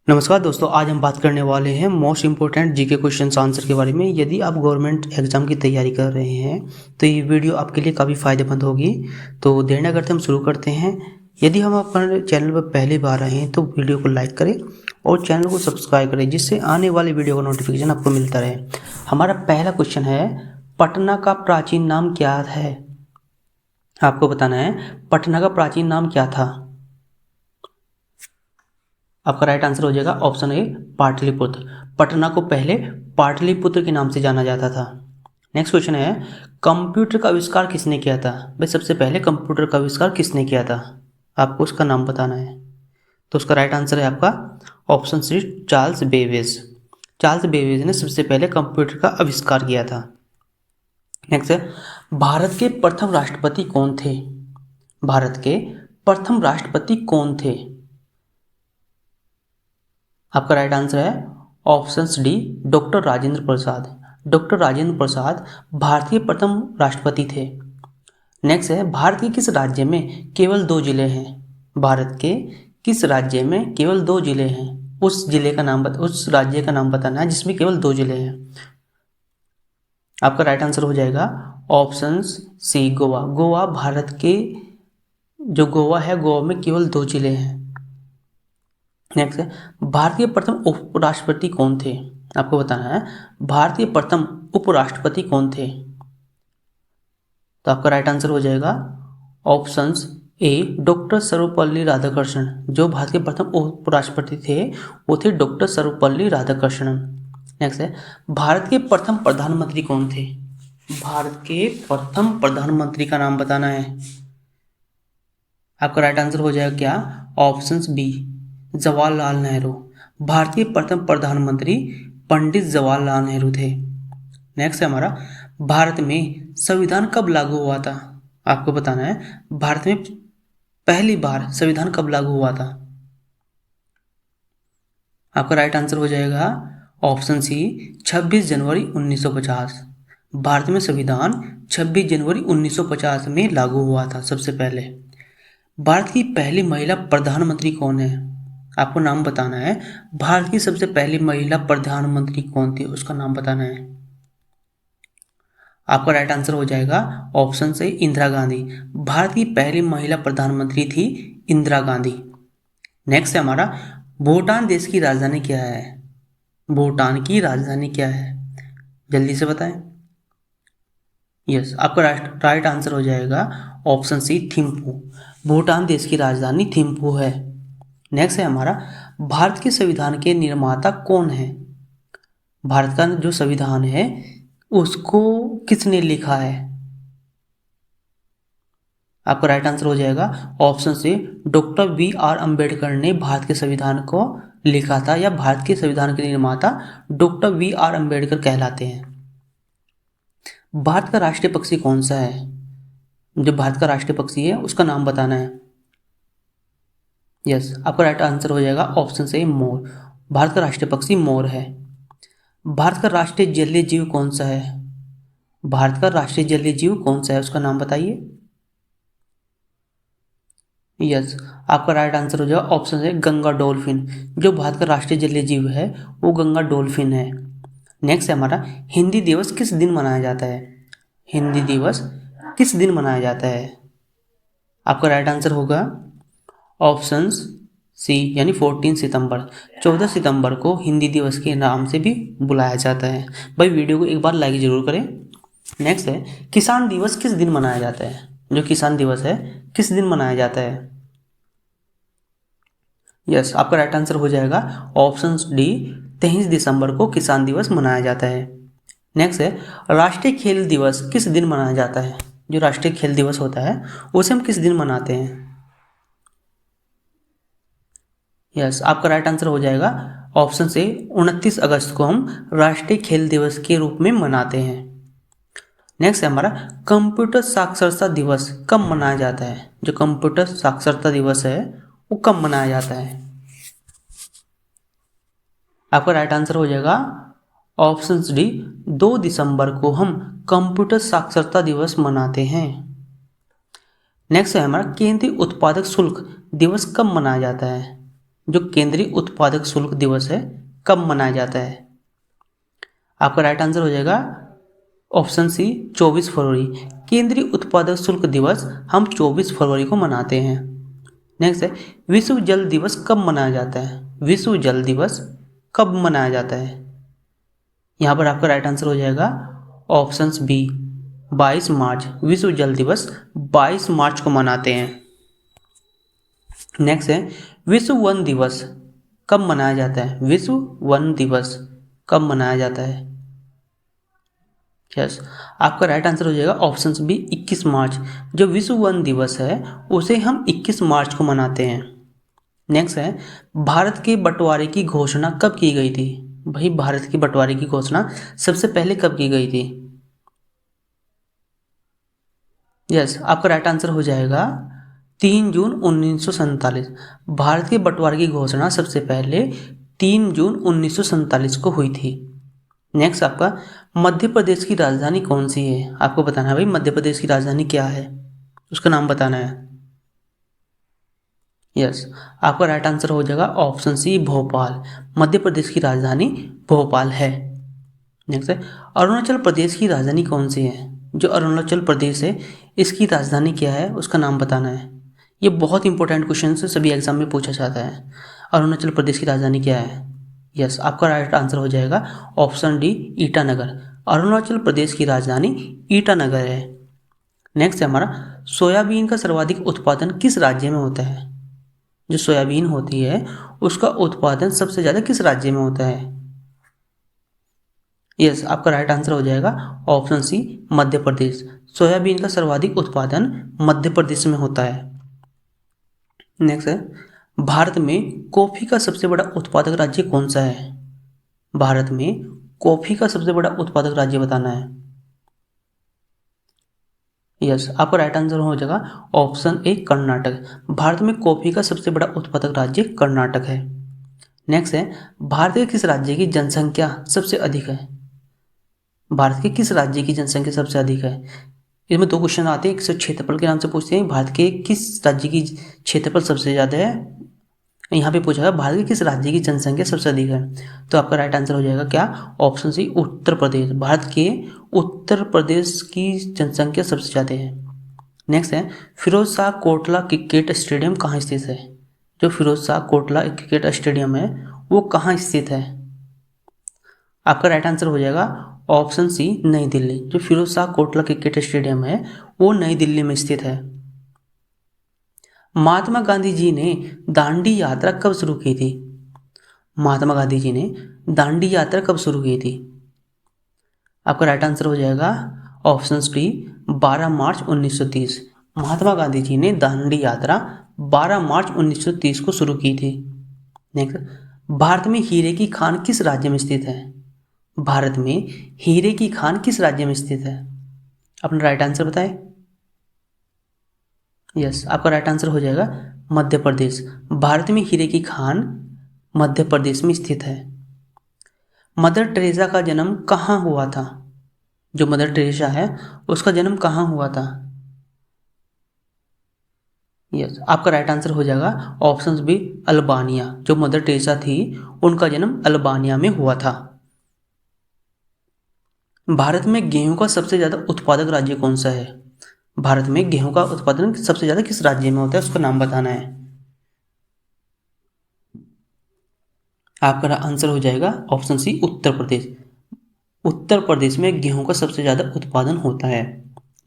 नमस्कार दोस्तों, आज हम बात करने वाले हैं most important GK question answer के बारे में। यदि आप गवर्नमेंट एग्जाम की तैयारी कर रहे हैं तो ये वीडियो आपके लिए काफ़ी फ़ायदेमंद होगी। तो देर न करते हम शुरू करते हैं। यदि हम अपने चैनल पर पहली बार आए हैं तो वीडियो को लाइक करें और चैनल को सब्सक्राइब करें, जिससे आने वाले वीडियो का नोटिफिकेशन आपको मिलता रहे। हमारा पहला क्वेश्चन है, पटना का प्राचीन नाम क्या है? आपको बताना है पटना का प्राचीन नाम क्या था। आपका राइट आंसर हो जाएगा ऑप्शन ए, पाटलिपुत्र। पटना को पहले पाटलिपुत्र के नाम से जाना जाता था। नेक्स्ट क्वेश्चन है, कंप्यूटर का आविष्कार किसने किया था? भाई सबसे पहले कंप्यूटर का आविष्कार किसने किया था? आपको उसका नाम बताना है। तो उसका राइट आंसर है आपका option C, Charles Babbage. Charles Babbage ने सबसे पहले कंप्यूटर का आविष्कार किया था। नेक्स्ट है, भारत के प्रथम राष्ट्रपति कौन थे? भारत के प्रथम राष्ट्रपति कौन थे? आपका राइट आंसर है option D, doctor Rajendra Prasad. Doctor Rajendra Prasad भारतीय प्रथम राष्ट्रपति थे। नेक्स्ट है, भारत के किस राज्य में केवल 2 जिले हैं? भारत के किस राज्य में केवल 2 जिले हैं? उस राज्य का नाम बताना है जिसमें केवल 2 जिले हैं। आपका राइट आंसर हो जाएगा ऑप्शन सी, गोवा। गोवा भारत के जो गोवा है, गोवा में केवल 2 जिले हैं। नेक्स्ट है, भारतीय प्रथम उपराष्ट्रपति कौन थे? आपको बताना है भारतीय प्रथम उपराष्ट्रपति कौन थे। तो आपका राइट आंसर हो जाएगा options A, doctor Sarvepalli Radhakrishnan. जो भारत के प्रथम उपराष्ट्रपति थे वो थे डॉक्टर सर्वपल्ली राधाकृष्णन। नेक्स्ट है, भारत के प्रथम प्रधानमंत्री कौन थे? भारत के प्रथम प्रधानमंत्री का नाम बताना है। आपका राइट आंसर हो जाएगा क्या? Option B, Jawaharlal Nehru. भारतीय प्रथम प्रधानमंत्री पंडित जवाहरलाल नेहरू थे। नेक्स्ट है हमारा, भारत में संविधान कब लागू हुआ था? आपको बताना है भारत में पहली बार संविधान कब लागू हुआ था। आपका राइट आंसर हो जाएगा ऑप्शन सी, 26 जनवरी 1950। भारत में संविधान 26 जनवरी 1950 में लागू हुआ था सबसे पहले। भारत की पहली महिला प्रधानमंत्री कौन है? आपको नाम बताना है। भारत की सबसे पहली महिला प्रधानमंत्री कौन थी, उसका नाम बताना है। आपका राइट आंसर हो जाएगा ऑप्शन से इंदिरा गांधी। भारत की पहली महिला प्रधानमंत्री थी इंदिरा गांधी। नेक्स्ट है हमारा, भूटान देश की राजधानी क्या है? भूटान की राजधानी क्या है? जल्दी से बताएं। यस, आपका राइट आंसर हो जाएगा ऑप्शन सी, थिम्पू। भूटान देश की राजधानी थिम्पू है। नेक्स्ट है हमारा, भारत के संविधान के निर्माता कौन है? भारत का जो संविधान है उसको किसने लिखा है? आपका राइट आंसर हो जाएगा ऑप्शन से, डॉक्टर बी.आर. अम्बेडकर ने भारत के संविधान को लिखा था, या भारत के संविधान के निर्माता डॉक्टर बी.आर. अम्बेडकर कहलाते हैं। भारत का राष्ट्रीय पक्षी कौन सा है? जो भारत का राष्ट्रीय पक्षी है उसका नाम बताना है। यस, आपका राइट आंसर हो जाएगा ऑप्शन से, मोर। भारत का राष्ट्रीय पक्षी मोर है। भारत का राष्ट्रीय जलीय जीव कौन सा है? भारत का राष्ट्रीय जलीय जीव कौन सा है, उसका नाम बताइए। यस, आपका राइट आंसर हो जाएगा ऑप्शन है, गंगा डॉल्फिन। जो भारत का राष्ट्रीय जलीय जीव है वो गंगा डॉल्फिन है। नेक्स्ट है हमारा, हिंदी दिवस किस दिन मनाया जाता है? हिंदी दिवस किस दिन मनाया जाता है? आपका राइट आंसर होगा ऑप्शंस सी, यानी 14 सितंबर। 14 सितंबर को हिंदी दिवस के नाम से भी बुलाया जाता है। भाई वीडियो को एक बार लाइक जरूर करें। नेक्स्ट है, किसान दिवस किस दिन मनाया जाता है? जो किसान दिवस है किस दिन मनाया जाता है? यस, आपका राइट आंसर हो जाएगा ऑप्शन डी, 23 दिसंबर को किसान दिवस मनाया जाता है। नेक्स्ट है, राष्ट्रीय खेल दिवस किस दिन मनाया जाता है? जो राष्ट्रीय खेल दिवस होता है उसे हम किस दिन मनाते हैं? यस, आपका राइट आंसर हो जाएगा ऑप्शन से, 29 अगस्त को हम राष्ट्रीय खेल दिवस के रूप में मनाते हैं। नेक्स्ट है हमारा, कंप्यूटर साक्षरता दिवस कब मनाया जाता है? जो कंप्यूटर साक्षरता दिवस है वो कब मनाया जाता है? आपका राइट आंसर हो जाएगा ऑप्शन डी, 2 दिसंबर को हम कंप्यूटर साक्षरता दिवस मनाते हैं। नेक्स्ट है हमारा, केंद्रीय उत्पादक शुल्क दिवस कब मनाया जाता है? जो केंद्रीय उत्पादक शुल्क दिवस है कब मनाया जाता है? आपका राइट आंसर हो जाएगा ऑप्शन सी 24 फरवरी। केंद्रीय उत्पादक शुल्क दिवस हम 24 फरवरी को मनाते हैं। नेक्स्ट है विश्व जल दिवस कब मनाया जाता है? विश्व जल दिवस कब मनाया जाता है? यहाँ पर आपका राइट आंसर हो जाएगा ऑप्शन बी 22 मार्च। विश्व जल दिवस 22 मार्च को मनाते हैं। नेक्स्ट है विश्व वन दिवस कब मनाया जाता है? विश्व वन दिवस कब मनाया जाता है? यस, आपका राइट आंसर हो जाएगा ऑप्शन बी 21 मार्च। जो विश्व वन दिवस है उसे हम 21 मार्च को मनाते हैं। नेक्स्ट है भारत के बंटवारे की घोषणा कब की गई थी? भाई भारत के बंटवारे की घोषणा सबसे पहले कब की गई थी? यस, आपका राइट आंसर हो जाएगा 3 जून 1947। भारत के बंटवारे की घोषणा सबसे पहले 3 जून 1947 को हुई थी। नेक्स्ट आपका मध्य प्रदेश की राजधानी कौन सी है? आपको बताना है भाई मध्य प्रदेश की राजधानी क्या है, उसका नाम बताना है। यस, आपका राइट आंसर हो जाएगा ऑप्शन सी भोपाल। मध्य प्रदेश की राजधानी भोपाल है। नेक्स्ट है अरुणाचल प्रदेश की राजधानी कौन सी है? जो अरुणाचल प्रदेश है इसकी राजधानी क्या है, उसका नाम बताना है। ये बहुत इंपॉर्टेंट क्वेश्चन है, सभी एग्जाम में पूछा जाता है। अरुणाचल प्रदेश की राजधानी क्या है? यस, आपका राइट आंसर हो जाएगा ऑप्शन डी ईटानगर। अरुणाचल प्रदेश की राजधानी ईटानगर है। नेक्स्ट है हमारा सोयाबीन का सर्वाधिक उत्पादन किस राज्य में होता है? जो सोयाबीन होती है उसका उत्पादन सबसे ज़्यादा किस राज्य में होता है? यस, आपका राइट आंसर हो जाएगा option C Madhya Pradesh. Soybean का सर्वाधिक उत्पादन मध्य प्रदेश में होता है। नेक्स्ट है भारत में कॉफ़ी का सबसे बड़ा उत्पादक राज्य कौन सा है? भारत में कॉफ़ी का सबसे बड़ा उत्पादक राज्य बताना है। यस, आपका राइट आंसर हो जाएगा ऑप्शन ए कर्नाटक। भारत में कॉफ़ी का सबसे बड़ा उत्पादक राज्य कर्नाटक है। नेक्स्ट है भारत के किस राज्य की जनसंख्या सबसे अधिक है? भारत के किस राज्य की जनसंख्या सबसे अधिक है? इसमें दो क्वेश्चन आते हैं, एक से क्षेत्रफल के नाम से पूछते हैं भारत के किस राज्य की क्षेत्रफल सबसे ज़्यादा है। यहाँ पे पूछा है भारत के किस राज्य की जनसंख्या सबसे अधिक है, तो आपका राइट आंसर हो जाएगा क्या ऑप्शन सी उत्तर प्रदेश। भारत के उत्तर प्रदेश की जनसंख्या सबसे ज़्यादा है। नेक्स्ट है फिरोज शाह कोटला क्रिकेट स्टेडियम कहाँ स्थित है? जो फिरोज शाह कोटला क्रिकेट स्टेडियम है वो कहाँ स्थित है? आपका राइट आंसर हो जाएगा ऑप्शन सी नई दिल्ली। जो फिरोज शाह कोटला क्रिकेट स्टेडियम है वो नई दिल्ली में स्थित है। महात्मा गांधी जी ने दांडी यात्रा कब शुरू की थी? महात्मा गांधी जी ने दांडी यात्रा कब शुरू की थी? आपका राइट आंसर हो जाएगा ऑप्शन डी 12 मार्च 1930। महात्मा गांधी जी ने दांडी यात्रा 12 मार्च 1930 को शुरू की थी। नेक्स्ट भारत में हीरे की खान किस राज्य में स्थित है? भारत में हीरे की खान किस राज्य में स्थित है? अपना राइट आंसर बताएं। यस, आपका राइट आंसर हो जाएगा मध्य प्रदेश। भारत में हीरे की खान मध्य प्रदेश में स्थित है। मदर टेरेसा का जन्म कहाँ हुआ था? जो मदर टेरेसा है उसका जन्म कहाँ हुआ था? यस, आपका राइट आंसर हो जाएगा ऑप्शन बी अल्बानिया। जो मदर टेरेसा थी उनका जन्म अल्बानिया में हुआ था। भारत में गेहूं का सबसे ज़्यादा उत्पादक राज्य कौन सा है? भारत में गेहूं का उत्पादन सबसे ज़्यादा किस राज्य में होता है, उसका नाम बताना है। आपका आंसर हो जाएगा ऑप्शन सी उत्तर प्रदेश। उत्तर प्रदेश में गेहूं का सबसे ज़्यादा उत्पादन होता है।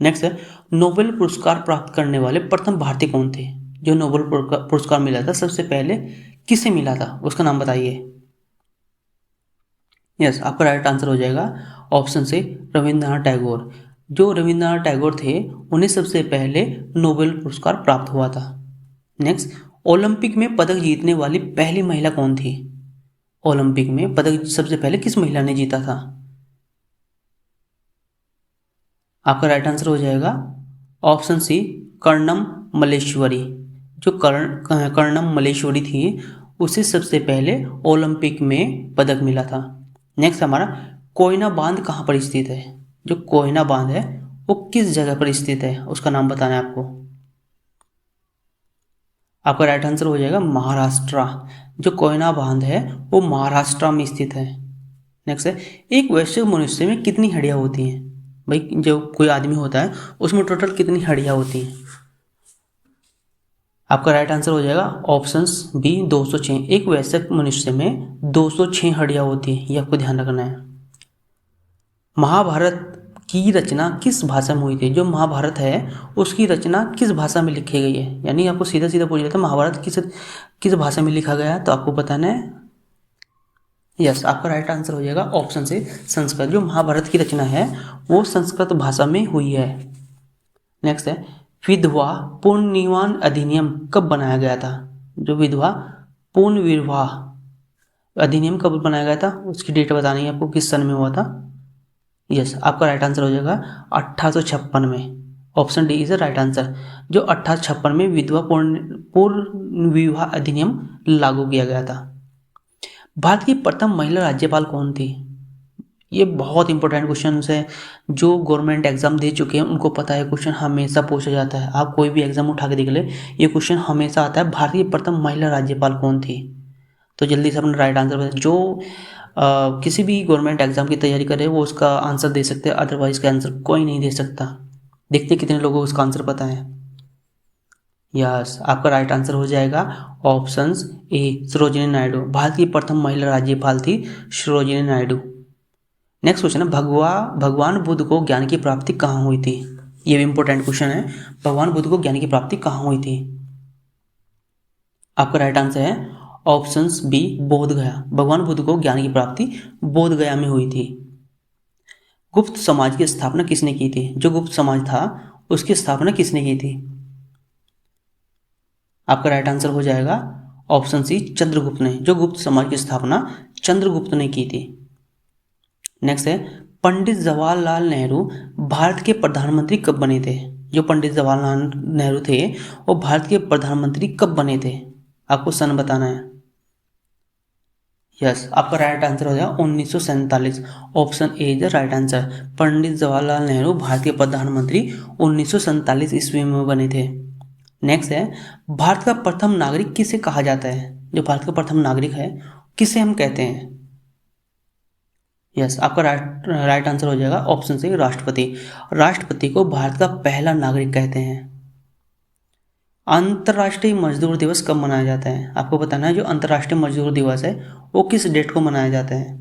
नेक्स्ट है नोबेल पुरस्कार प्राप्त करने वाले प्रथम भारतीय कौन थे? जो नोबेल पुरस्कार मिला था सबसे पहले किसे मिला था, उसका नाम बताइए। यस, आपका राइट आंसर हो जाएगा ऑप्शन से रविंद्रनाथ टैगोर। जो रविंद्रनाथ टैगोर थे उन्हें सबसे पहले नोबेल पुरस्कार प्राप्त हुआ था। नेक्स्ट ओलंपिक में पदक जीतने वाली पहली महिला कौन थी? ओलंपिक में पदक सबसे पहले किस महिला ने जीता था? आपका राइट आंसर हो जाएगा ऑप्शन सी कर्णम मल्लेश्वरी। जो कर्णम मल्लेश्वरी थी उसे सबसे पहले ओलंपिक में पदक मिला था। नेक्स्ट हमारा कोयना बांध कहाँ पर स्थित है? जो कोयना बांध है वो किस जगह पर स्थित है, उसका नाम बताना है आपको। आपका राइट आंसर हो जाएगा महाराष्ट्र। जो कोयना बांध है वो महाराष्ट्र में स्थित है। नेक्स्ट है, एक वयस्क मनुष्य में कितनी हड्डियां होती हैं? भाई जो कोई आदमी होता है उसमें टोटल कितनी हड्डियां होती हैं? आपका राइट आंसर हो जाएगा ऑप्शंस बी 206। एक वयस्क मनुष्य में 206 हड्डियां होती हैं, ये आपको ध्यान रखना है। महाभारत की रचना किस भाषा में हुई थी? जो महाभारत है उसकी रचना किस भाषा में लिखी गई है? यानी आपको सीधा सीधा पूछ लेता है महाभारत किस भाषा में लिखा गया है, तो आपको बताना है। यस, आपका राइट आंसर हो जाएगा ऑप्शन से संस्कृत। जो महाभारत की रचना है वो संस्कृत भाषा में हुई है। नेक्स्ट है, विधवा पुनर्विवाह अधिनियम कब बनाया गया था? जो विधवा पुनर्विवाह अधिनियम कब बनाया गया था उसकी डेट बतानी है आपको, किस सन में हुआ था। यस, आपका राइट आंसर हो जाएगा 1856 में। Option D is the right answer. जो 1856 में विधवा पूर्ण विवाह अधिनियम लागू किया गया था। भारत की प्रथम महिला राज्यपाल कौन थी? ये बहुत इंपॉर्टेंट क्वेश्चन है। जो गवर्नमेंट एग्जाम दे चुके हैं उनको पता है, क्वेश्चन हमेशा पूछा जाता है। आप कोई भी एग्जाम उठा के देख ले, ये क्वेश्चन हमेशा आता है, भारत की प्रथम महिला राज्यपाल कौन थी? तो जल्दी से अपना राइट आंसर बताएं। जो किसी भी गवर्नमेंट एग्जाम की तैयारी करे वो उसका आंसर दे सकते हैं, अदरवाइज का आंसर कोई नहीं दे सकता। देखते कितने लोगों को उसका आंसर पता है। यस, आपका राइट आंसर हो जाएगा ऑप्शंस ए सरोजिनी नायडू। भारत की प्रथम महिला राज्यपाल थी सरोजिनी नायडू। नेक्स्ट क्वेश्चन है, भगवान बुद्ध को ज्ञान की प्राप्ति कहाँ हुई थी? ये भी इंपॉर्टेंट क्वेश्चन है। भगवान बुद्ध को ज्ञान की प्राप्ति कहाँ हुई थी? आपका राइट आंसर है ऑप्शंस बी बोध गया। भगवान बुद्ध को ज्ञान की प्राप्ति बोध गया में हुई थी। गुप्त समाज की स्थापना किसने की थी? जो गुप्त समाज था उसकी स्थापना किसने की थी? आपका राइट आंसर हो जाएगा ऑप्शन सी चंद्रगुप्त ने। जो गुप्त समाज की स्थापना चंद्रगुप्त ने की थी। नेक्स्ट है, पंडित जवाहरलाल नेहरू भारत के प्रधानमंत्री कब बने थे? जो पंडित जवाहरलाल नेहरू थे वो भारत के प्रधानमंत्री कब बने थे? आपको सन बताना है। यस, आपका राइट आंसर हो जाएगा 1947। Option A is the right answer. Pandit Jawaharlal Nehru Bharat के प्रधानमंत्री 1947 ईस्वी में बने थे। नेक्स्ट है, भारत का प्रथम नागरिक किसे कहा जाता है? जो भारत का प्रथम नागरिक है किसे हम कहते हैं? यस, आपका राइट आंसर हो जाएगा ऑप्शन से राष्ट्रपति। राष्ट्रपति को भारत का पहला नागरिक कहते हैं। अंतर्राष्ट्रीय मजदूर दिवस कब मनाया जाता है? आपको बताना है। जो अंतर्राष्ट्रीय मजदूर दिवस है वो किस डेट को मनाया जाता है?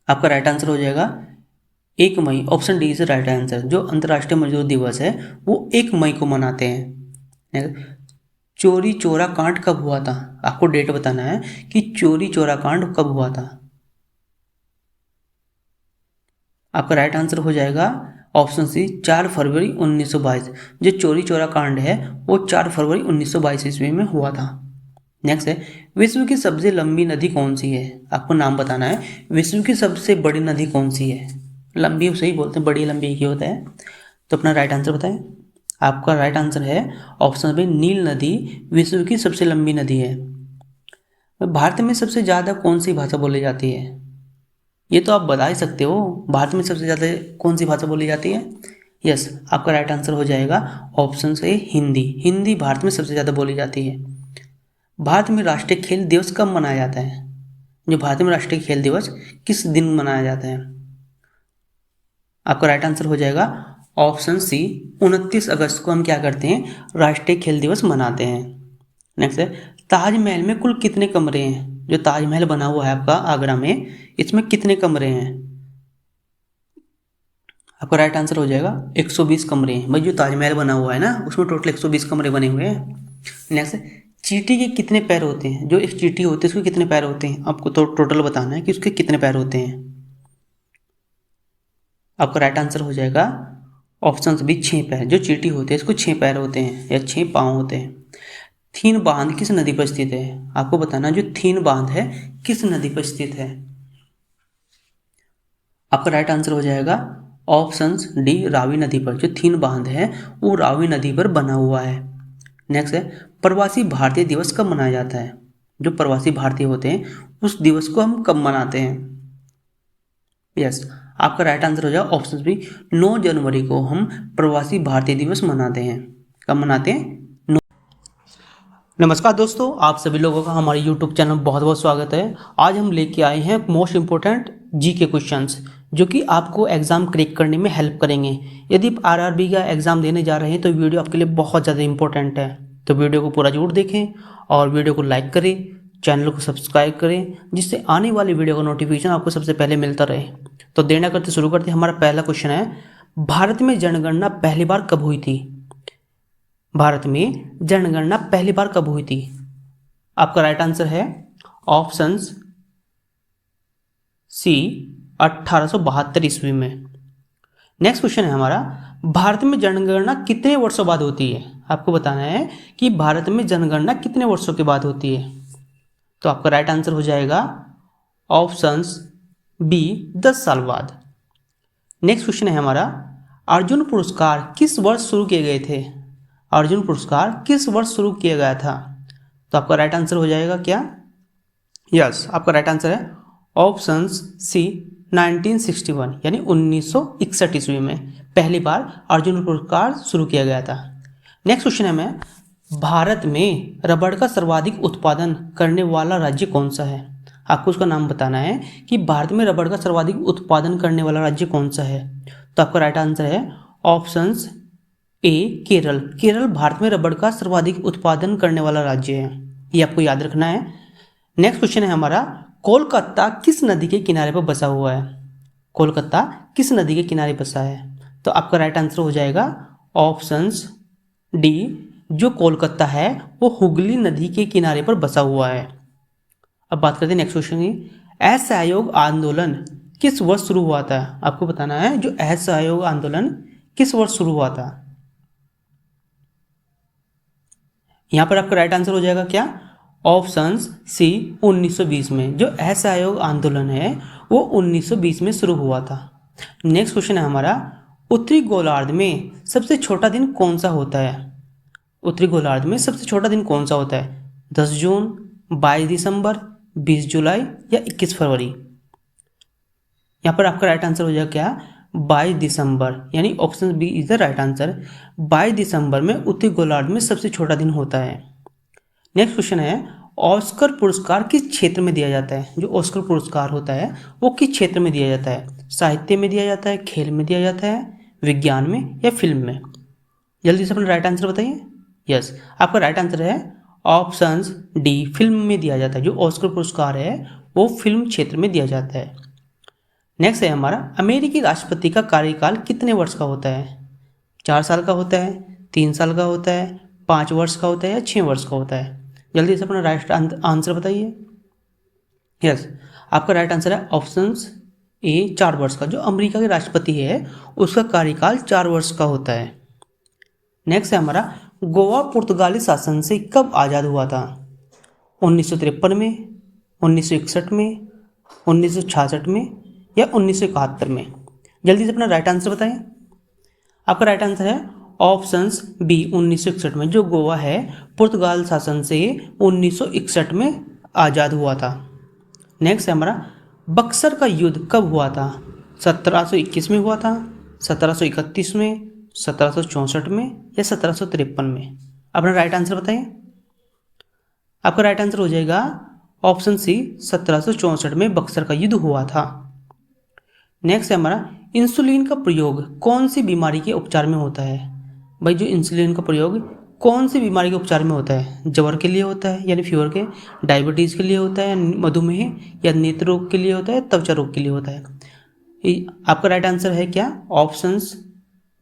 आपका राइट आंसर हो जाएगा 1 मई। Option D is right answer. जो अंतर्राष्ट्रीय मजदूर दिवस है वो 1 मई को मनाते हैं। चोरी चोरा कांड कब हुआ था? आपको डेट बताना है कि चोरी चोरा कांड कब हुआ था। आपका राइट आंसर हो जाएगा ऑप्शन सी 4 फरवरी 1922। जो चोरी चोरा कांड है वो 4 फरवरी 1922 ईस्वी में हुआ था। नेक्स्ट है, विश्व की सबसे लंबी नदी कौन सी है? आपको नाम बताना है। विश्व की सबसे बड़ी नदी कौन सी है? लंबी उसे ही बोलते हैं, बड़ी लंबी एक ही होता है। तो अपना राइट आंसर बताएं। आपका राइट आंसर है ऑप्शन बी नील नदी विश्व की सबसे लंबी नदी है। भारत में सबसे ज़्यादा कौन सी भाषा बोली जाती है? ये तो आप बता ही सकते हो। भारत में सबसे ज़्यादा कौन सी भाषा बोली जाती है? यस, आपका राइट आंसर हो जाएगा ऑप्शन से हिंदी। हिंदी भारत में सबसे ज़्यादा बोली जाती है। भारत में राष्ट्रीय खेल दिवस कब मनाया जाता है? जो भारत में राष्ट्रीय खेल दिवस किस दिन मनाया जाता है? आपका राइट आंसर हो जाएगा ऑप्शन सी 29 अगस्त को हम क्या करते हैं? राष्ट्रीय खेल दिवस मनाते हैं। नेक्स्ट है, ताजमहल में कुल कितने कमरे हैं? जो ताजमहल बना हुआ है आपका आगरा में, इसमें कितने कमरे हैं? आपका राइट आंसर हो जाएगा 120 कमरे हैं। भाई जो ताजमहल बना हुआ है ना उसमें टोटल 120 कमरे बने हुए हैं। नेक्स्ट, चींटी के कितने पैर होते हैं? जो एक चींटी होती है उसके कितने पैर होते हैं? आपको तो टोटल बताना है कि उसके कितने पैर होते हैं। आपका राइट आंसर हो जाएगा ऑप्शन बी 6 पैर। जो चींटी होती है इसको 6 पैर होते हैं या 6 पाँव होते हैं। थीन बांध किस नदी पर स्थित है? आपको बताना जो थीन बांध है किस नदी पर स्थित है। आपका राइट आंसर हो जाएगा ऑप्शन डी रावी नदी पर। जो थीन बांध है वो रावी नदी पर बना हुआ है। नेक्स्ट है, प्रवासी भारतीय दिवस कब मनाया जाता है? जो प्रवासी भारतीय होते हैं उस दिवस को हम कब मनाते हैं? यस, आपका राइट आंसर हो जाएगा ऑप्शन बी 9 जनवरी को हम प्रवासी भारतीय दिवस मनाते हैं। कब मनाते हैं? नमस्कार दोस्तों, आप सभी लोगों का हमारे YouTube चैनल में बहुत बहुत स्वागत है। आज हम लेके आए हैं मोस्ट इम्पोर्टेंट जी के क्वेश्चंस जो कि आपको एग्ज़ाम क्रैक करने में हेल्प करेंगे। यदि आप आरआरबी का एग्ज़ाम देने जा रहे हैं तो वीडियो आपके लिए बहुत ज़्यादा इंपॉर्टेंट है। तो वीडियो को पूरा जरूर देखें और वीडियो को लाइक करें, चैनल को सब्सक्राइब करें, जिससे आने वाली वीडियो का नोटिफिकेशन आपको सबसे पहले मिलता रहे। तो देर न करते शुरू करते, हमारा पहला क्वेश्चन है, भारत में जनगणना पहली बार कब हुई थी? भारत में जनगणना पहली बार कब हुई थी? आपका राइट आंसर है ऑप्शंस सी 1872 ईस्वी में। नेक्स्ट क्वेश्चन है हमारा, भारत में जनगणना कितने वर्षों बाद होती है? आपको बताना है कि भारत में जनगणना कितने वर्षों के बाद होती है। तो आपका राइट आंसर हो जाएगा ऑप्शंस बी 10 साल बाद। नेक्स्ट क्वेश्चन है हमारा, अर्जुन पुरस्कार किस वर्ष शुरू किए गए थे? अर्जुन पुरस्कार किस वर्ष शुरू किया गया था? तो आपका राइट आंसर हो जाएगा क्या? यस, आपका राइट आंसर है ऑप्शंस सी 1961 यानी 1961 ईस्वी में पहली बार अर्जुन पुरस्कार शुरू किया गया था। नेक्स्ट क्वेश्चन है, मैं भारत में रबड़ का सर्वाधिक उत्पादन करने वाला राज्य कौन सा है? आपको उसका नाम बताना है कि भारत में रबड़ का सर्वाधिक उत्पादन करने वाला राज्य कौन सा है। तो आपका राइट आंसर है ऑप्शंस ए केरल। केरल भारत में रबड़ का सर्वाधिक उत्पादन करने वाला राज्य है, ये आपको याद रखना है। नेक्स्ट क्वेश्चन है हमारा, कोलकाता किस नदी के किनारे पर बसा हुआ है? कोलकाता किस नदी के किनारे बसा है? तो आपका राइट आंसर हो जाएगा ऑप्शंस डी, जो कोलकाता है वो हुगली नदी के किनारे पर बसा हुआ है। अब बात करते हैं नेक्स्ट क्वेश्चन की, असहयोग आंदोलन किस वर्ष शुरू हुआ था? आपको बताना है जो असहयोग आंदोलन किस वर्ष शुरू हुआ था। यहाँ पर आपका राइट आंसर हो जाएगा क्या? ऑप्शंस सी 1920 में। जो असहयोग आंदोलन है वो 1920 में शुरू हुआ था। नेक्स्ट क्वेश्चन है हमारा, उत्तरी गोलार्ध में सबसे छोटा दिन कौन सा होता है? उत्तरी गोलार्ध में सबसे छोटा दिन कौन सा होता है? 10 जून, 22 दिसंबर, 20 जुलाई या 21 फरवरी? यहाँ पर आपका राइट आंसर हो जाएगा क्या? 22 दिसंबर यानी option B is the right answer. 22 दिसंबर में उत्तरी गोलार्ध में सबसे छोटा दिन होता है। नेक्स्ट क्वेश्चन है, ऑस्कर पुरस्कार किस क्षेत्र में दिया जाता है? जो ऑस्कर पुरस्कार होता है वो किस क्षेत्र में दिया जाता है? साहित्य में दिया जाता है, खेल में दिया जाता है, विज्ञान में या फिल्म में? जल्दी से अपना राइट आंसर बताइए। यस, आपका राइट आंसर है ऑप्शंस डी, फिल्म में दिया जाता है। जो ऑस्कर पुरस्कार है वो फिल्म क्षेत्र में दिया जाता है। नेक्स्ट है हमारा, अमेरिकी राष्ट्रपति का कार्यकाल कितने वर्ष का होता है? 4 साल का होता है, 3 साल का होता है, 5 वर्ष का होता है या 6 वर्ष का होता है? जल्दी से अपना राइट आंसर बताइए। यस, आपका राइट आंसर है ऑप्शंस ए 4 वर्ष का। जो अमेरिका के राष्ट्रपति है उसका कार्यकाल 4 वर्ष का होता है। नेक्स्ट है हमारा, गोवा पुर्तगाली शासन से कब आज़ाद हुआ था? 1953 में, 1961 में, 1966 में या 1971 में? जल्दी से अपना राइट आंसर बताएं। आपका राइट आंसर है ऑप्शंस बी 1961 में। जो गोवा है पुर्तगाल शासन से 1961 में आज़ाद हुआ था। नेक्स्ट है हमारा, बक्सर का युद्ध कब हुआ था? 1721 में हुआ था, 1731 में, 1764 में या 1753 में? अपना राइट आंसर बताएं। आपका राइट आंसर हो जाएगा ऑप्शन सी 1764 में बक्सर का युद्ध हुआ था। नेक्स्ट है हमारा, इंसुलिन का प्रयोग कौन सी बीमारी के उपचार में होता है? भाई जो इंसुलिन का प्रयोग कौन सी बीमारी के उपचार में होता है? ज्वर के लिए होता है यानी फीवर के, डायबिटीज़ के लिए होता है, मधुमेह या नेत्र रोग के लिए होता है, त्वचा रोग के लिए होता है? आपका राइट आंसर है क्या? ऑप्शंस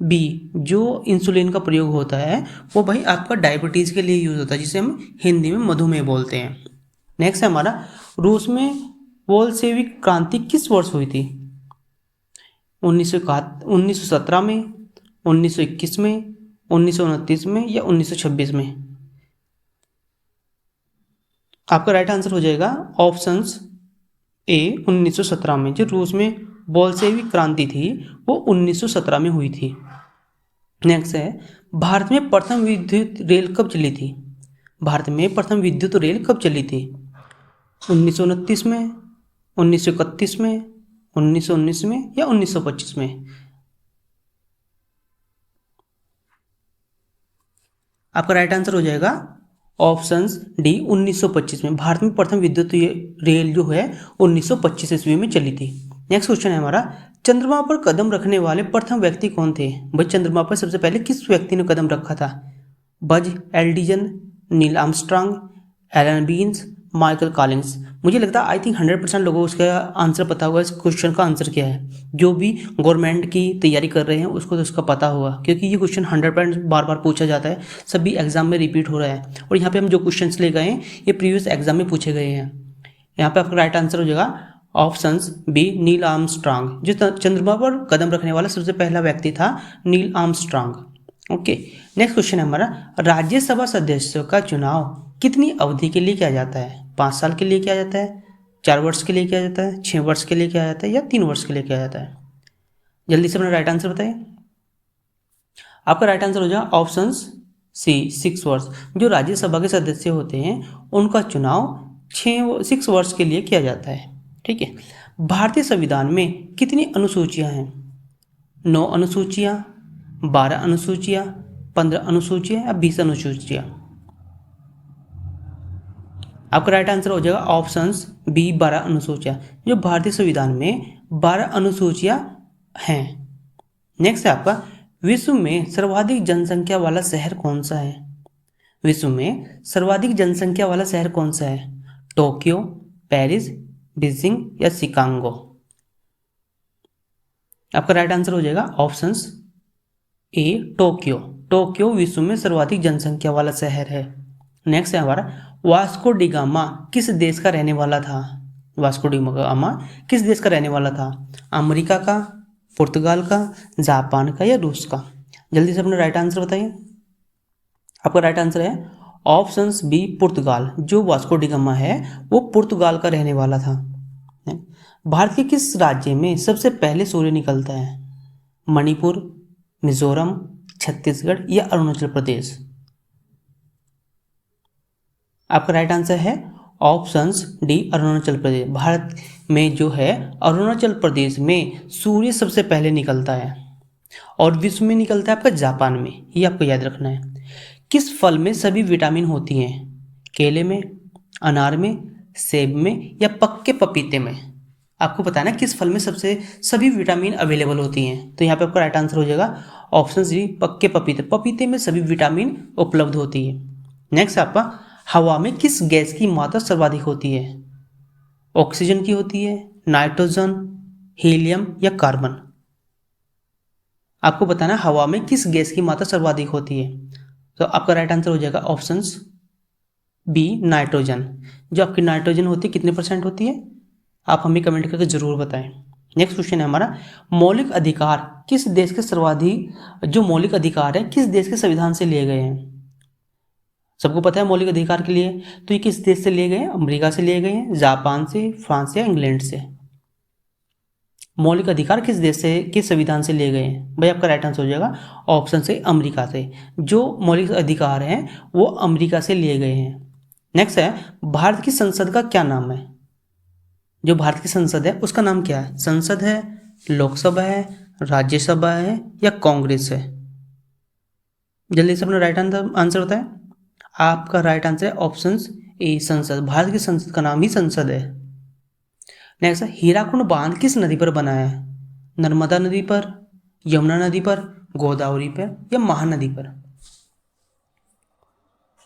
बी, जो इंसुलिन का प्रयोग होता है वो भाई आपका डायबिटीज़ के लिए यूज़ होता है, जिसे हम हिंदी में मधुमेह बोलते हैं। नेक्स्ट है हमारा, रूस में बोल्शेविक क्रांति किस वर्ष हुई थी? 1917 में, 1921 में, 1929 में या 1926 में? आपका राइट आंसर हो जाएगा ऑप्शंस ए 1917 में। जो रूस में बोल्शेविक क्रांति थी वो 1917 में हुई थी। नेक्स्ट है, भारत में प्रथम विद्युत रेल कब चली थी? भारत में प्रथम विद्युत रेल कब चली थी? 1929 में, 1931 में, 1919 में या 1925 में? आपका राइट आंसर हो जाएगा ऑप्शंस डी 1925 में। भारत में प्रथम विद्युत रेल जो है 1925 ईस्वी में चली थी। नेक्स्ट क्वेश्चन है हमारा, चंद्रमा पर कदम रखने वाले प्रथम व्यक्ति कौन थे? भाई चंद्रमा पर सबसे पहले किस व्यक्ति ने कदम रखा था? Buzz Aldrin, Neil Armstrong, Alan Beans, Michael Collins. मुझे लगता है आई थिंक 100% लोगों को उसका आंसर पता होगा। इस क्वेश्चन का आंसर क्या है? जो भी गवर्नमेंट की तैयारी कर रहे हैं उसको तो उसका पता होगा, क्योंकि ये क्वेश्चन 100% बार बार पूछा जाता है, सभी एग्जाम में रिपीट हो रहा है। और यहाँ पे हम जो क्वेश्चन ले गए हैं ये प्रीवियस एग्जाम में पूछे गए हैं। यहाँ पे आपका राइट आंसर हो जाएगा ऑप्शंस बी, नील आर्मस्ट्रांग। जो चंद्रमा पर कदम रखने वाला सबसे पहला व्यक्ति था Neil Armstrong. Okay, next question है हमारा, राज्यसभा सदस्यों का चुनाव कितनी अवधि के लिए किया जाता है? 5 साल के लिए किया जाता है, 4 वर्ष के लिए किया जाता है, 6 वर्ष के लिए किया जाता है या 3 वर्ष के लिए किया जाता है? जल्दी से अपना राइट आंसर बताइए। आपका राइट आंसर हो जाएगा ऑप्शंस सी, 6 वर्ष। जो राज्यसभा के सदस्य होते हैं उनका चुनाव 6 वर्ष के लिए किया जाता है। ठीक है, भारतीय संविधान में कितनी अनुसूचियां हैं? 9 अनुसूचियां, 12 अनुसूचियां, 15 अनुसूचियां या 20 अनुसूचियां? आपका राइट आंसर हो जाएगा ऑप्शंस बी, 12 अनुसूचियां। जो भारतीय संविधान में 12 अनुसूचियां हैं। नेक्स्ट है आपका, विश्व में सर्वाधिक जनसंख्या वाला शहर कौन सा है? विश्व में सर्वाधिक जनसंख्या वाला शहर कौन सा है? टोक्यो, पेरिस, बीजिंग या शिकागो? आपका राइट आंसर हो जाएगा ऑप्शंस ए, टोक्यो। टोक्यो विश्व में सर्वाधिक जनसंख्या वाला शहर है। नेक्स्ट है हमारा, वास्को डी गामा किस देश का रहने वाला था? वास्को डी गामा किस देश का रहने वाला था? अमेरिका का, पुर्तगाल का, जापान का या रूस का? जल्दी से अपना राइट आंसर बताइए। आपका राइट आंसर है ऑप्शंस बी, पुर्तगाल। जो वास्को डी गामा है वो पुर्तगाल का रहने वाला था। भारत के किस राज्य में सबसे पहले सूर्य निकलता है? मणिपुर, मिजोरम, छत्तीसगढ़ या अरुणाचल प्रदेश? आपका राइट आंसर है ऑप्शंस डी, अरुणाचल प्रदेश। भारत में जो है अरुणाचल प्रदेश में सूर्य सबसे पहले निकलता है और विश्व में निकलता है आपका जापान में। ये आपको याद रखना है। किस फल में सभी विटामिन होती हैं? केले में, अनार में, सेब में या पक्के पपीते में? आपको बताना किस फल में सभी विटामिन अवेलेबल होती हैं। तो यहाँ पे आपका राइट आंसर हो जाएगा ऑप्शन डी, पक्के पपीते। पपीते में सभी विटामिन उपलब्ध होती है। नेक्स्ट आपका, हवा में किस गैस की मात्रा सर्वाधिक होती है? ऑक्सीजन की होती है, नाइट्रोजन, हीलियम या कार्बन? आपको बताना हवा में किस गैस की मात्रा सर्वाधिक होती है। तो आपका राइट आंसर हो जाएगा ऑप्शंस बी, नाइट्रोजन। जो आपकी नाइट्रोजन होती है कितने % होती है? आप हमें कमेंट करके जरूर बताएं। नेक्स्ट क्वेश्चन है हमारा, मौलिक अधिकार किस देश के सर्वाधिक, जो मौलिक अधिकार है किस देश के संविधान से लिए गए हैं? सबको पता है मौलिक अधिकार के लिए, तो ये किस देश से लिए गए हैं? अमेरिका से लिए गए हैं, जापान से, फ्रांस या इंग्लैंड से? मौलिक अधिकार किस देश से, किस संविधान से लिए गए हैं? भाई आपका राइट आंसर हो जाएगा ऑप्शन से, अमेरिका से। जो मौलिक अधिकार हैं वो अमेरिका से लिए गए हैं। नेक्स्ट है, भारत की संसद का क्या नाम है? जो भारत की संसद है उसका नाम क्या है? संसद है, लोकसभा है, राज्यसभा है या कांग्रेस है? जल्दी से अपना राइट आंसर बताएं। आपका राइट आंसर है ऑप्शंस ए, संसद। भारत की संसद का नाम ही संसद है। नेक्स्ट है, हीराकुंड बांध किस नदी पर बना है? नर्मदा नदी पर, यमुना नदी पर, गोदावरी पर या महानदी पर?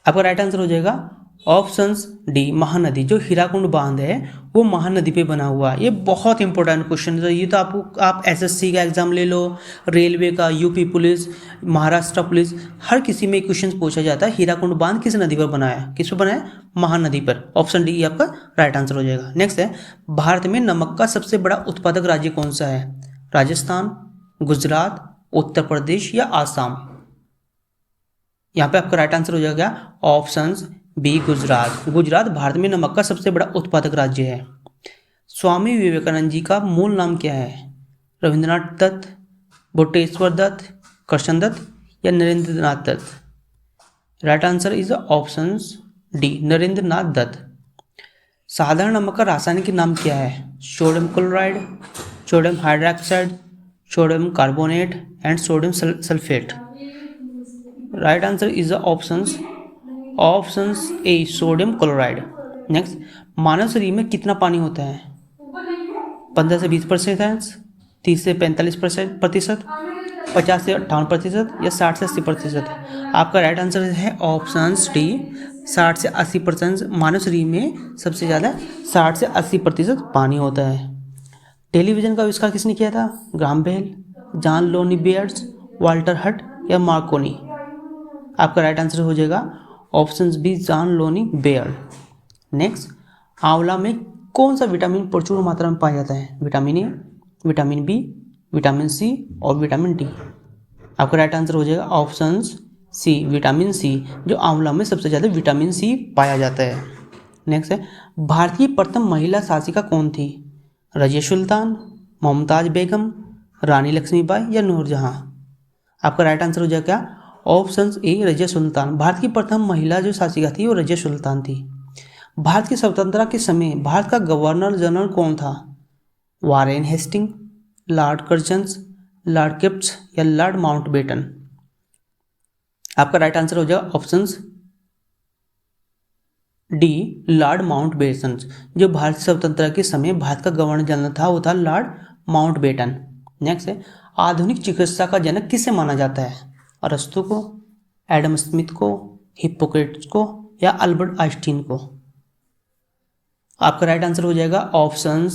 आपका राइट आंसर हो जाएगा ऑप्शंस डी, महानदी। जो हीराकुंड बांध है वो महानदी पे बना हुआ है। ये बहुत इंपॉर्टेंट क्वेश्चन है। ये तो आप एसएससी का एग्जाम ले लो, रेलवे का, यूपी पुलिस, महाराष्ट्र पुलिस, हर किसी में क्वेश्चन पूछा जाता है हीराकुंड बांध किस नदी पर बना है? किस पर बना है? महानदी पर। ऑप्शन डी आपका राइट आंसर हो जाएगा। नेक्स्ट है, भारत में नमक का सबसे बड़ा उत्पादक राज्य कौन सा है? राजस्थान, गुजरात, उत्तर प्रदेश या आसाम? यहाँ पे आपका राइट आंसर हो जाएगा ऑप्शंस बी, गुजरात। गुजरात भारत में नमक का सबसे बड़ा उत्पादक राज्य है। स्वामी विवेकानंद जी का मूल नाम क्या है? रविंद्रनाथ दत्त, बटुकेश्वर दत्त, करशन दत्त या Narendranath Dutt? Right answer is options D, Narendranath Dutt. साधारण नमक का रासायनिक नाम क्या है? Sodium chloride, sodium hydroxide, sodium carbonate and sodium sulphate? Right answer is the options option A sodium chloride. Next, मानव शरीर में कितना पानी होता है? 15 से 20%, 30 से 45%, 50 से 58% या 60 से 80%? आपका राइट आंसर है ऑप्शन डी 60 से 80%। मानव शरीर में सबसे ज़्यादा 60 से 80% पानी होता है। टेलीविज़न का आविष्कार किसने किया था? Graham Bell, John Logie Baird, Walter Hut या मार्कोनी? आपका राइट आंसर हो जाएगा option B John Logie Baird. Next, आंवला में कौन सा विटामिन प्रचुर मात्रा में पाया जाता है? Vitamin A, vitamin B, vitamin C और विटामिन डी? आपका राइट आंसर हो जाएगा ऑप्शन सी विटामिन सी, जो आंवला में सबसे ज़्यादा विटामिन सी पाया जाता है। नेक्स्ट है, भारतीय प्रथम महिला शासिका कौन थी? रजिया सुल्तान, मुमताज बेगम, रानी लक्ष्मीबाई या नूरजहां? आपका राइट आंसर हो जाएगा क्या? Option A Razia Sultan. भारत की प्रथम महिला जो शासिका थी वो रजिया सुल्तान थी। भारत की स्वतंत्रता के समय भारत का गवर्नर जनरल कौन था? Warren Hastings, Lord Curzons, Lord Cripps या लॉर्ड माउंटबेटन? आपका राइट आंसर हो जाएगा ऑप्शन डी लॉर्ड माउंटबेटन। जो भारत की स्वतंत्रता के समय भारत का गवर्नर जनरल था वो था लॉर्ड माउंटबेटन। नेक्स्ट है, आधुनिक चिकित्सा का जनक किसे माना जाता है? अरस्तु को, एडम स्मिथ को, हिप्पोक्रेट्स को या अल्बर्ट आइंस्टीन को? आपका राइट आंसर हो जाएगा ऑप्शन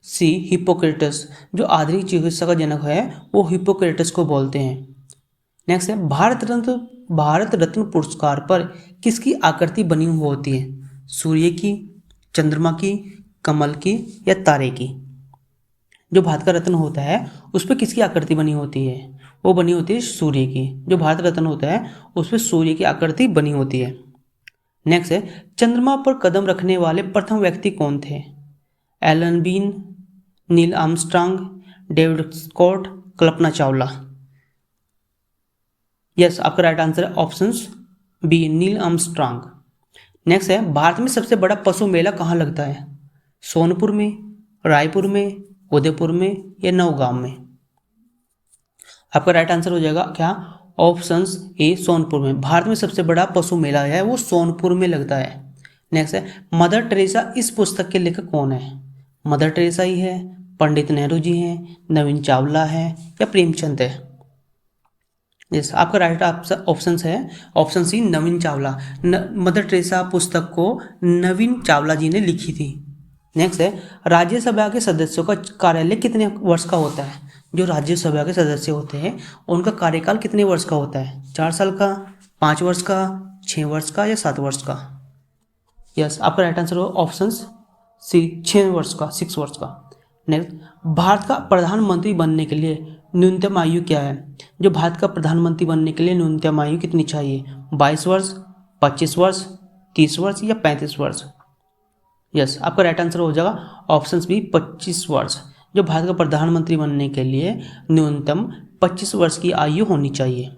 सी हिप्पोक्रेटस। जो आधुनिक चिकित्सा का जनक है वो हिप्पोक्रेटस को बोलते हैं। नेक्स्ट है, भारत रत्न पुरस्कार पर किसकी आकृति बनी हुई होती है? सूर्य की, चंद्रमा की, कमल की या तारे की? जो भारत का रत्न होता है उस पर किसकी आकृति बनी होती है? वो बनी होती है सूर्य की। जो भारत रत्न होता है उस पर सूर्य की आकृति बनी होती है। नेक्स्ट है, चंद्रमा पर कदम रखने वाले प्रथम व्यक्ति कौन थे? Alan Bean, Neil Armstrong, David Scott, Kalpana Chawla? Yes, आपका राइट आंसर है option B Neil Armstrong. Next है, भारत में सबसे बड़ा पशु मेला कहाँ लगता है? सोनपुर में, रायपुर में, उदयपुर में या नौगांव में? आपका राइट आंसर हो जाएगा क्या? ऑप्शन ए सोनपुर में। भारत में सबसे बड़ा पशु मेला है वो सोनपुर में लगता है। नेक्स्ट है, मदर टेरेसा इस पुस्तक के लेखक कौन है? मदर टेरेसा ही है, पंडित नेहरू जी हैं, नवीन चावला है या प्रेमचंद है? यस, आपका राइट ऑप्शन है ऑप्शन सी नवीन चावला। मदर टेरेसा पुस्तक को नवीन चावला जी ने लिखी थी। नेक्स्ट है, राज्यसभा के सदस्यों का कार्यालय कितने वर्ष का होता है? जो राज्यसभा के सदस्य होते हैं उनका कार्यकाल कितने वर्ष का होता है? 4 साल का, 5 वर्ष का, 6 वर्ष का या 7 वर्ष का? यस, आपका राइट आंसर हो ऑप्शन सी 6 वर्ष का, 6 वर्ष का। नेक्स्ट, भारत का प्रधानमंत्री बनने के लिए न्यूनतम आयु क्या है? जो भारत का प्रधानमंत्री बनने के लिए न्यूनतम आयु कितनी चाहिए? 22 वर्ष, 25 वर्ष, 30 वर्ष या 35 वर्ष? यस, आपका राइट आंसर हो जाएगा ऑप्शन बी 25 वर्ष। जो भारत का प्रधानमंत्री बनने के लिए न्यूनतम 25 वर्ष की आयु होनी चाहिए।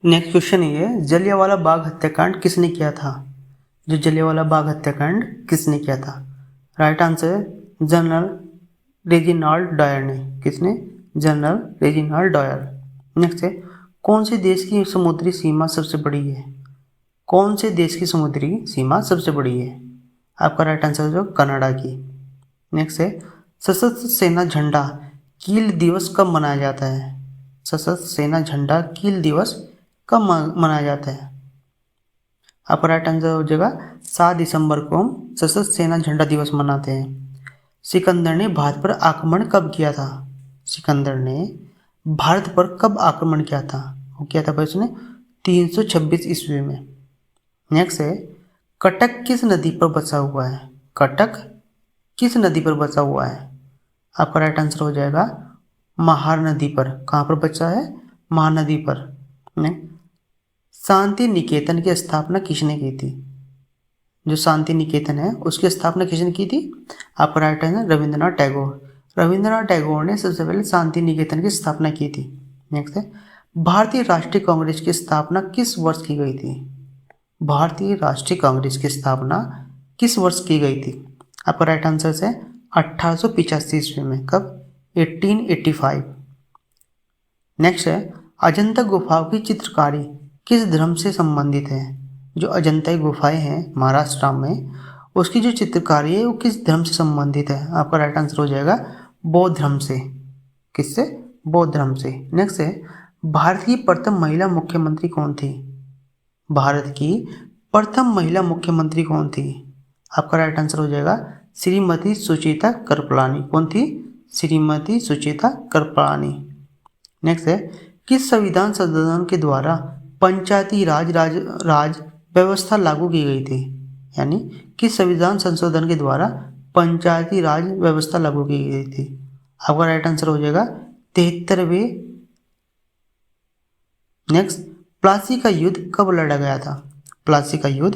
नेक्स्ट क्वेश्चन ये है, जलियांवाला बाग हत्याकांड किसने किया था? जो जलियांवाला बाग हत्याकांड किसने किया था? Right answer General Reginald Dyer ने। किसने? General Reginald Dyer. नेक्स्ट है, कौन से देश की समुद्री सीमा सबसे बड़ी है? कौन से देश की समुद्री सीमा सबसे बड़ी है? आपका राइट आंसर हो कनाडा की। नेक्स्ट है, सशस्त्र सेना झंडा कील दिवस कब मनाया जाता है? सशस्त्र सेना झंडा कील दिवस कब मनाया जाता है? आपका राइट आंसर हो जाएगा 7 दिसंबर को हम सशस्त्र सेना झंडा दिवस मनाते हैं। सिकंदर ने भारत पर आक्रमण कब किया था? सिकंदर ने भारत पर कब आक्रमण किया था? वो किया था भाई उसने 326 ईस्वी में। नेक्स्ट है, कटक किस नदी पर बसा हुआ है? कटक किस नदी पर बसा हुआ है? आपका राइट आंसर हो जाएगा महार नदी पर। कहाँ पर बचा है? महानदी पर। शांति निकेतन की स्थापना किसने की थी? जो शांति निकेतन है उसकी स्थापना किसने की थी? आपका राइट आंसर रविंद्रनाथ टैगोर। रविंद्रनाथ टैगोर ने सबसे पहले शांति निकेतन की स्थापना की थी। नेक्स्ट है, भारतीय राष्ट्रीय कांग्रेस की स्थापना किस वर्ष की गई थी? भारतीय राष्ट्रीय कांग्रेस की स्थापना किस वर्ष की गई थी? आपका राइट आंसर है 1885 ईस्वी में। कब? 1885। नेक्स्ट है, अजंता गुफाओं की चित्रकारी किस धर्म से संबंधित है? जो अजंता की गुफाएं हैं महाराष्ट्र में, उसकी जो चित्रकारी है वो किस धर्म से संबंधित है? आपका राइट आंसर हो जाएगा बौद्ध धर्म से। किससे? बौद्ध धर्म से। नेक्स्ट है, भारत की प्रथम महिला मुख्यमंत्री कौन थी? भारत की प्रथम महिला मुख्यमंत्री कौन थी? आपका राइट आंसर हो जाएगा श्रीमती सुचेता कृपलानी। कौन थी? श्रीमती सुचेता कृपलानी। नेक्स्ट है, किस संविधान संशोधन के द्वारा पंचायती राज व्यवस्था लागू की गई थी? यानी किस संविधान संशोधन के द्वारा पंचायती राज व्यवस्था लागू की गई थी? आपका राइट आंसर हो जाएगा 73वें। नेक्स्ट, प्लासी का युद्ध कब लड़ा गया था? प्लासी का युद्ध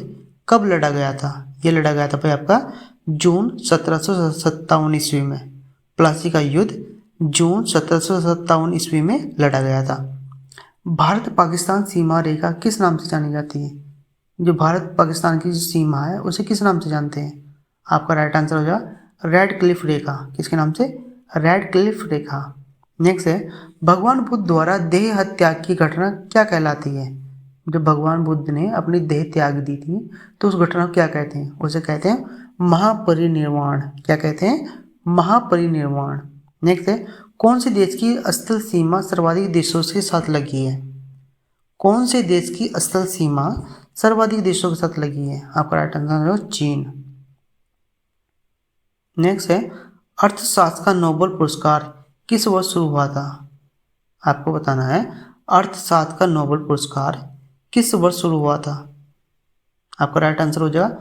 कब लड़ा गया था? यह लड़ा गया था भाई आपका जून 1757 ईस्वी में। प्लासी का युद्ध जून 1757 ईस्वी में लड़ा गया था। भारत पाकिस्तान सीमा रेखा किस नाम से जानी जाती है? जो भारत पाकिस्तान की सीमा है उसे किस नाम से जानते हैं? आपका राइट आंसर हो जाएगा रेड क्लिफ रेखा। किसके नाम से? रेड क्लिफ रेखा। नेक्स्ट है, भगवान बुद्ध द्वारा देह त्याग की घटना क्या कहलाती है? जब भगवान बुद्ध ने अपनी देह त्याग दी थी तो उस घटना को क्या कहते हैं? उसे कहते हैं महापरिनिर्वाण। क्या कहते हैं? महापरिनिर्वाण। नेक्स्ट है, कौन से देश की स्थल सीमा सर्वाधिक देशों के साथ लगी है? कौन से देश की स्थल सीमा सर्वाधिक देशों के साथ लगी है? आपका राइट आंसर है चीन। नेक्स्ट है, अर्थशास्त्र का नोबेल पुरस्कार किस वर्ष शुरू हुआ था? आपको बताना है अर्थशास्त्र का नोबेल पुरस्कार किस वर्ष शुरू हुआ था? आपका राइट आंसर हो जाएगा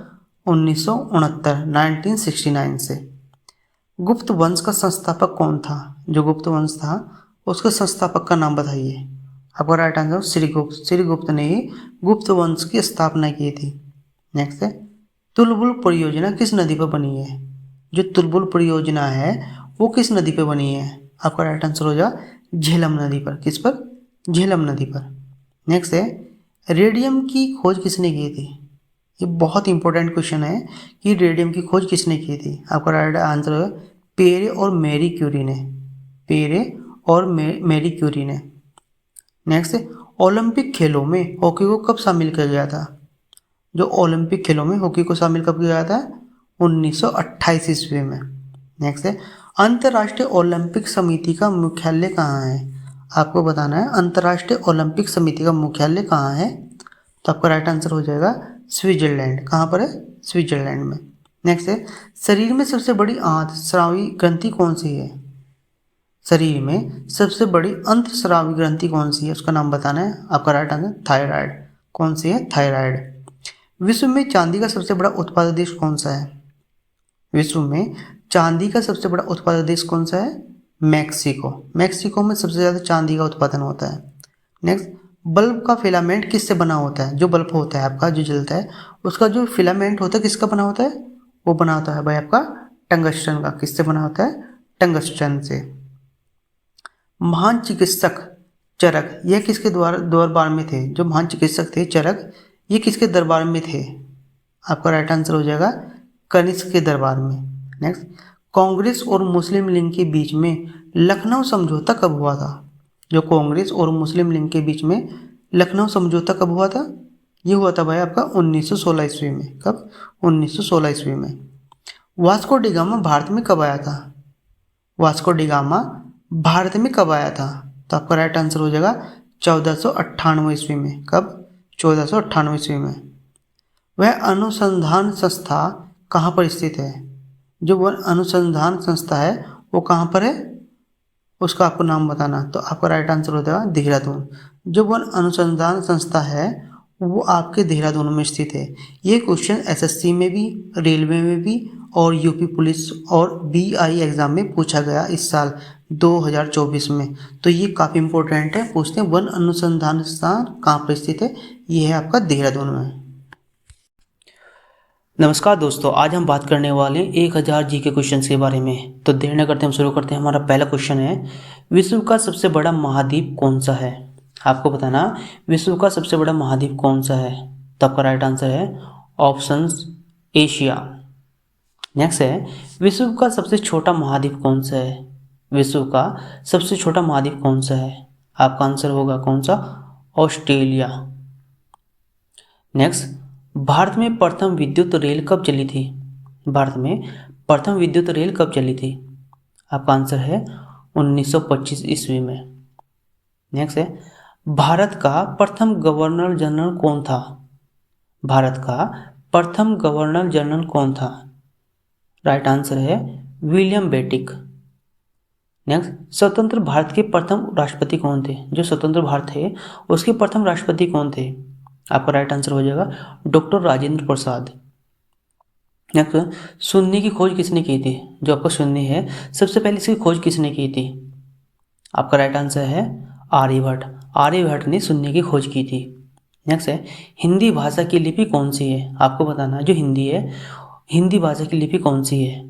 1969 से। गुप्त वंश का संस्थापक कौन था? जो गुप्त वंश था उसके संस्थापक का नाम बताइए। आपका राइट आंसर श्रीगुप्त। श्रीगुप्त ने ही गुप्त वंश की स्थापना की थी। नेक्स्ट है, तुलबुल परियोजना किस नदी पर बनी है? जो तुलबुल परियोजना है वो किस नदी पर बनी है? आपका राइट आंसर हो जाएगा झेलम नदी पर। किस पर? झेलम नदी पर। नेक्स्ट है, रेडियम की खोज किसने की थी? ये बहुत इंपॉर्टेंट क्वेश्चन है कि रेडियम की खोज किसने की थी? आपका राइट आंसर है पेरे और मैरी क्यूरी ने। पेरे और मैरी क्यूरी ने। नेक्स्ट, ओलंपिक खेलों में हॉकी को कब शामिल किया गया था? जो ओलंपिक खेलों में हॉकी को शामिल कब किया गया था? 1928 ईस्वी में। नेक्स्ट है, अंतर्राष्ट्रीय ओलंपिक समिति का मुख्यालय कहाँ है? आपको बताना है अंतर्राष्ट्रीय ओलंपिक समिति का मुख्यालय कहाँ है? तो आपका राइट आंसर हो जाएगा स्विट्जरलैंड। कहाँ पर है? स्विट्जरलैंड में। नेक्स्ट है, शरीर में सबसे बड़ी अंतःस्रावी ग्रंथि कौन सी है? शरीर में सबसे बड़ी अंतःस्रावी ग्रंथि कौन सी है? उसका नाम बताना है। आपका राइट आंसर थायराइड। कौन सी है? थायराइड। विश्व में चांदी का सबसे बड़ा उत्पादक देश कौन सा है? विश्व में चांदी का सबसे बड़ा उत्पादक देश कौन सा है? मैक्सिको। मैक्सिको में सबसे ज़्यादा चांदी का उत्पादन होता है। नेक्स्ट, बल्ब का फिलामेंट किससे बना होता है? जो बल्ब होता है आपका जो जलता है उसका जो फिलामेंट होता है किसका बना होता है? वो बना होता है भाई आपका टंगस्टन का। किससे बना होता है? टंगस्टन से। महान चिकित्सक चरक यह किसके दरबार में थे? जो महान चिकित्सक थे चरक ये किसके दरबार में थे? आपका राइट आंसर हो जाएगा कनिष्क के दरबार में। नेक्स्ट, कांग्रेस और मुस्लिम लीग के बीच में लखनऊ समझौता कब हुआ था? जो कांग्रेस और मुस्लिम लीग के बीच में लखनऊ समझौता कब हुआ था? ये हुआ था भाई आपका 1916 ईस्वी में। कब? 1916 ईस्वी में। वास्को डी गामा भारत में कब आया था? वास्को डी गामा भारत में कब आया था? तो आपका राइट आंसर हो जाएगा 1498 ईस्वी में। कब? 1498 ईस्वी में। वह अनुसंधान संस्था कहाँ पर स्थित है? जो वह अनुसंधान संस्था है वो कहाँ पर है? उसका आपको नाम बताना। तो आपका राइट आंसर हो जाएगा देहरादून। जो वन अनुसंधान संस्था है वो आपके देहरादून में स्थित है। ये क्वेश्चन एसएससी में भी, रेलवे में भी और यूपी पुलिस और बीआई एग्जाम में पूछा गया इस साल 2024 में। तो ये काफ़ी इंपॉर्टेंट है। पूछते हैं वन अनुसंधान संस्थान कहाँ पर स्थित है? ये है आपका देहरादून में। नमस्कार दोस्तों, आज हम बात करने वाले हैं 1000 जी के क्वेश्चन के बारे में। तो देर न करते हम शुरू करते हैं। हमारा पहला क्वेश्चन है, विश्व का सबसे बड़ा महाद्वीप कौन सा है? आपको बताना विश्व का सबसे बड़ा महाद्वीप कौन सा है? तो आपका राइट आंसर है ऑप्शंस एशिया। नेक्स्ट है, विश्व का सबसे छोटा महाद्वीप कौन सा है? विश्व का सबसे छोटा महाद्वीप कौन सा है? आपका आंसर होगा कौन सा? ऑस्ट्रेलिया। नेक्स्ट, भारत में प्रथम विद्युत रेल कब चली थी? भारत में प्रथम विद्युत रेल कब चली थी? आपका आंसर है 1925 ईस्वी में। नेक्स्ट है, भारत का प्रथम गवर्नर जनरल कौन था? भारत का प्रथम गवर्नर जनरल कौन था? राइट आंसर है विलियम बेटिक। नेक्स्ट, स्वतंत्र भारत के प्रथम राष्ट्रपति कौन थे? जो स्वतंत्र भारत थे उसके प्रथम राष्ट्रपति कौन थे? आपका राइट आंसर हो जाएगा डॉक्टर राजेंद्र प्रसाद। नेक्स्ट, शून्य की खोज किसने की थी? जो आपका शून्य है सबसे पहले इसकी खोज किसने की थी? आपका राइट आंसर है आर्यभट्ट। आर्यभट्ट ने शून्य की खोज की थी। नेक्स्ट है, हिंदी भाषा की लिपि कौन सी है? आपको बताना है जो हिंदी है, हिंदी भाषा की लिपि कौन सी है?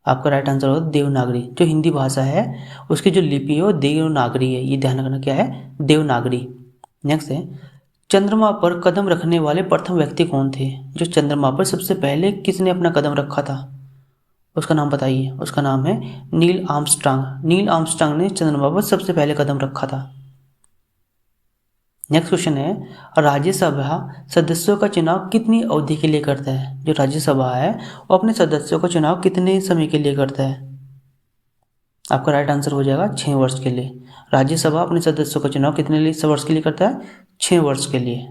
आपका राइट आंसर होगा देवनागरी। जो हिंदी भाषा है उसकी जो लिपि है वो देवनागरी है, ये ध्यान रखना क्या है, देवनागरी। नेक्स्ट है, चंद्रमा पर कदम रखने वाले प्रथम व्यक्ति कौन थे? जो चंद्रमा पर सबसे पहले किसने अपना कदम रखा था उसका नाम बताइए। उसका नाम है नील आर्मस्ट्रांग। नील आर्मस्ट्रांग ने चंद्रमा पर सबसे पहले कदम रखा था। नेक्स्ट क्वेश्चन है, राज्यसभा सदस्यों का चुनाव कितनी अवधि के लिए करता है? जो राज्यसभा है वो अपने सदस्यों का चुनाव कितने समय के लिए करता है? आपका राइट आंसर हो जाएगा 6 वर्ष के लिए। राज्यसभा अपने सदस्यों का चुनाव कितने वर्ष के लिए करता है? 6 वर्ष के लिए।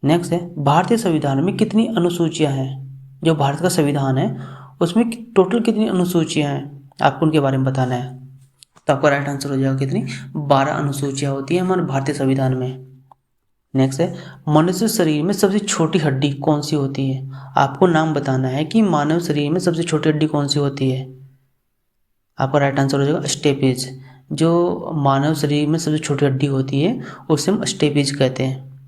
नेक्स्ट है, भारतीय संविधान में कितनी अनुसूचियां हैं? जो भारत का संविधान है उसमें टोटल कितनी अनुसूचियां हैं आपको उनके बारे में बताना है। तो आपका राइट आंसर हो जाएगा कितनी, 12 अनुसूचियां होती है हमारे भारतीय संविधान में। नेक्स्ट है, मनुष्य शरीर में सबसे छोटी हड्डी कौन सी होती है? आपको नाम बताना है कि मानव शरीर में सबसे छोटी हड्डी कौन सी होती है। आपका राइट आंसर हो जाएगा स्टेपेज। जो मानव शरीर में सबसे छोटी हड्डी होती है उसे हम स्टेपेज कहते हैं।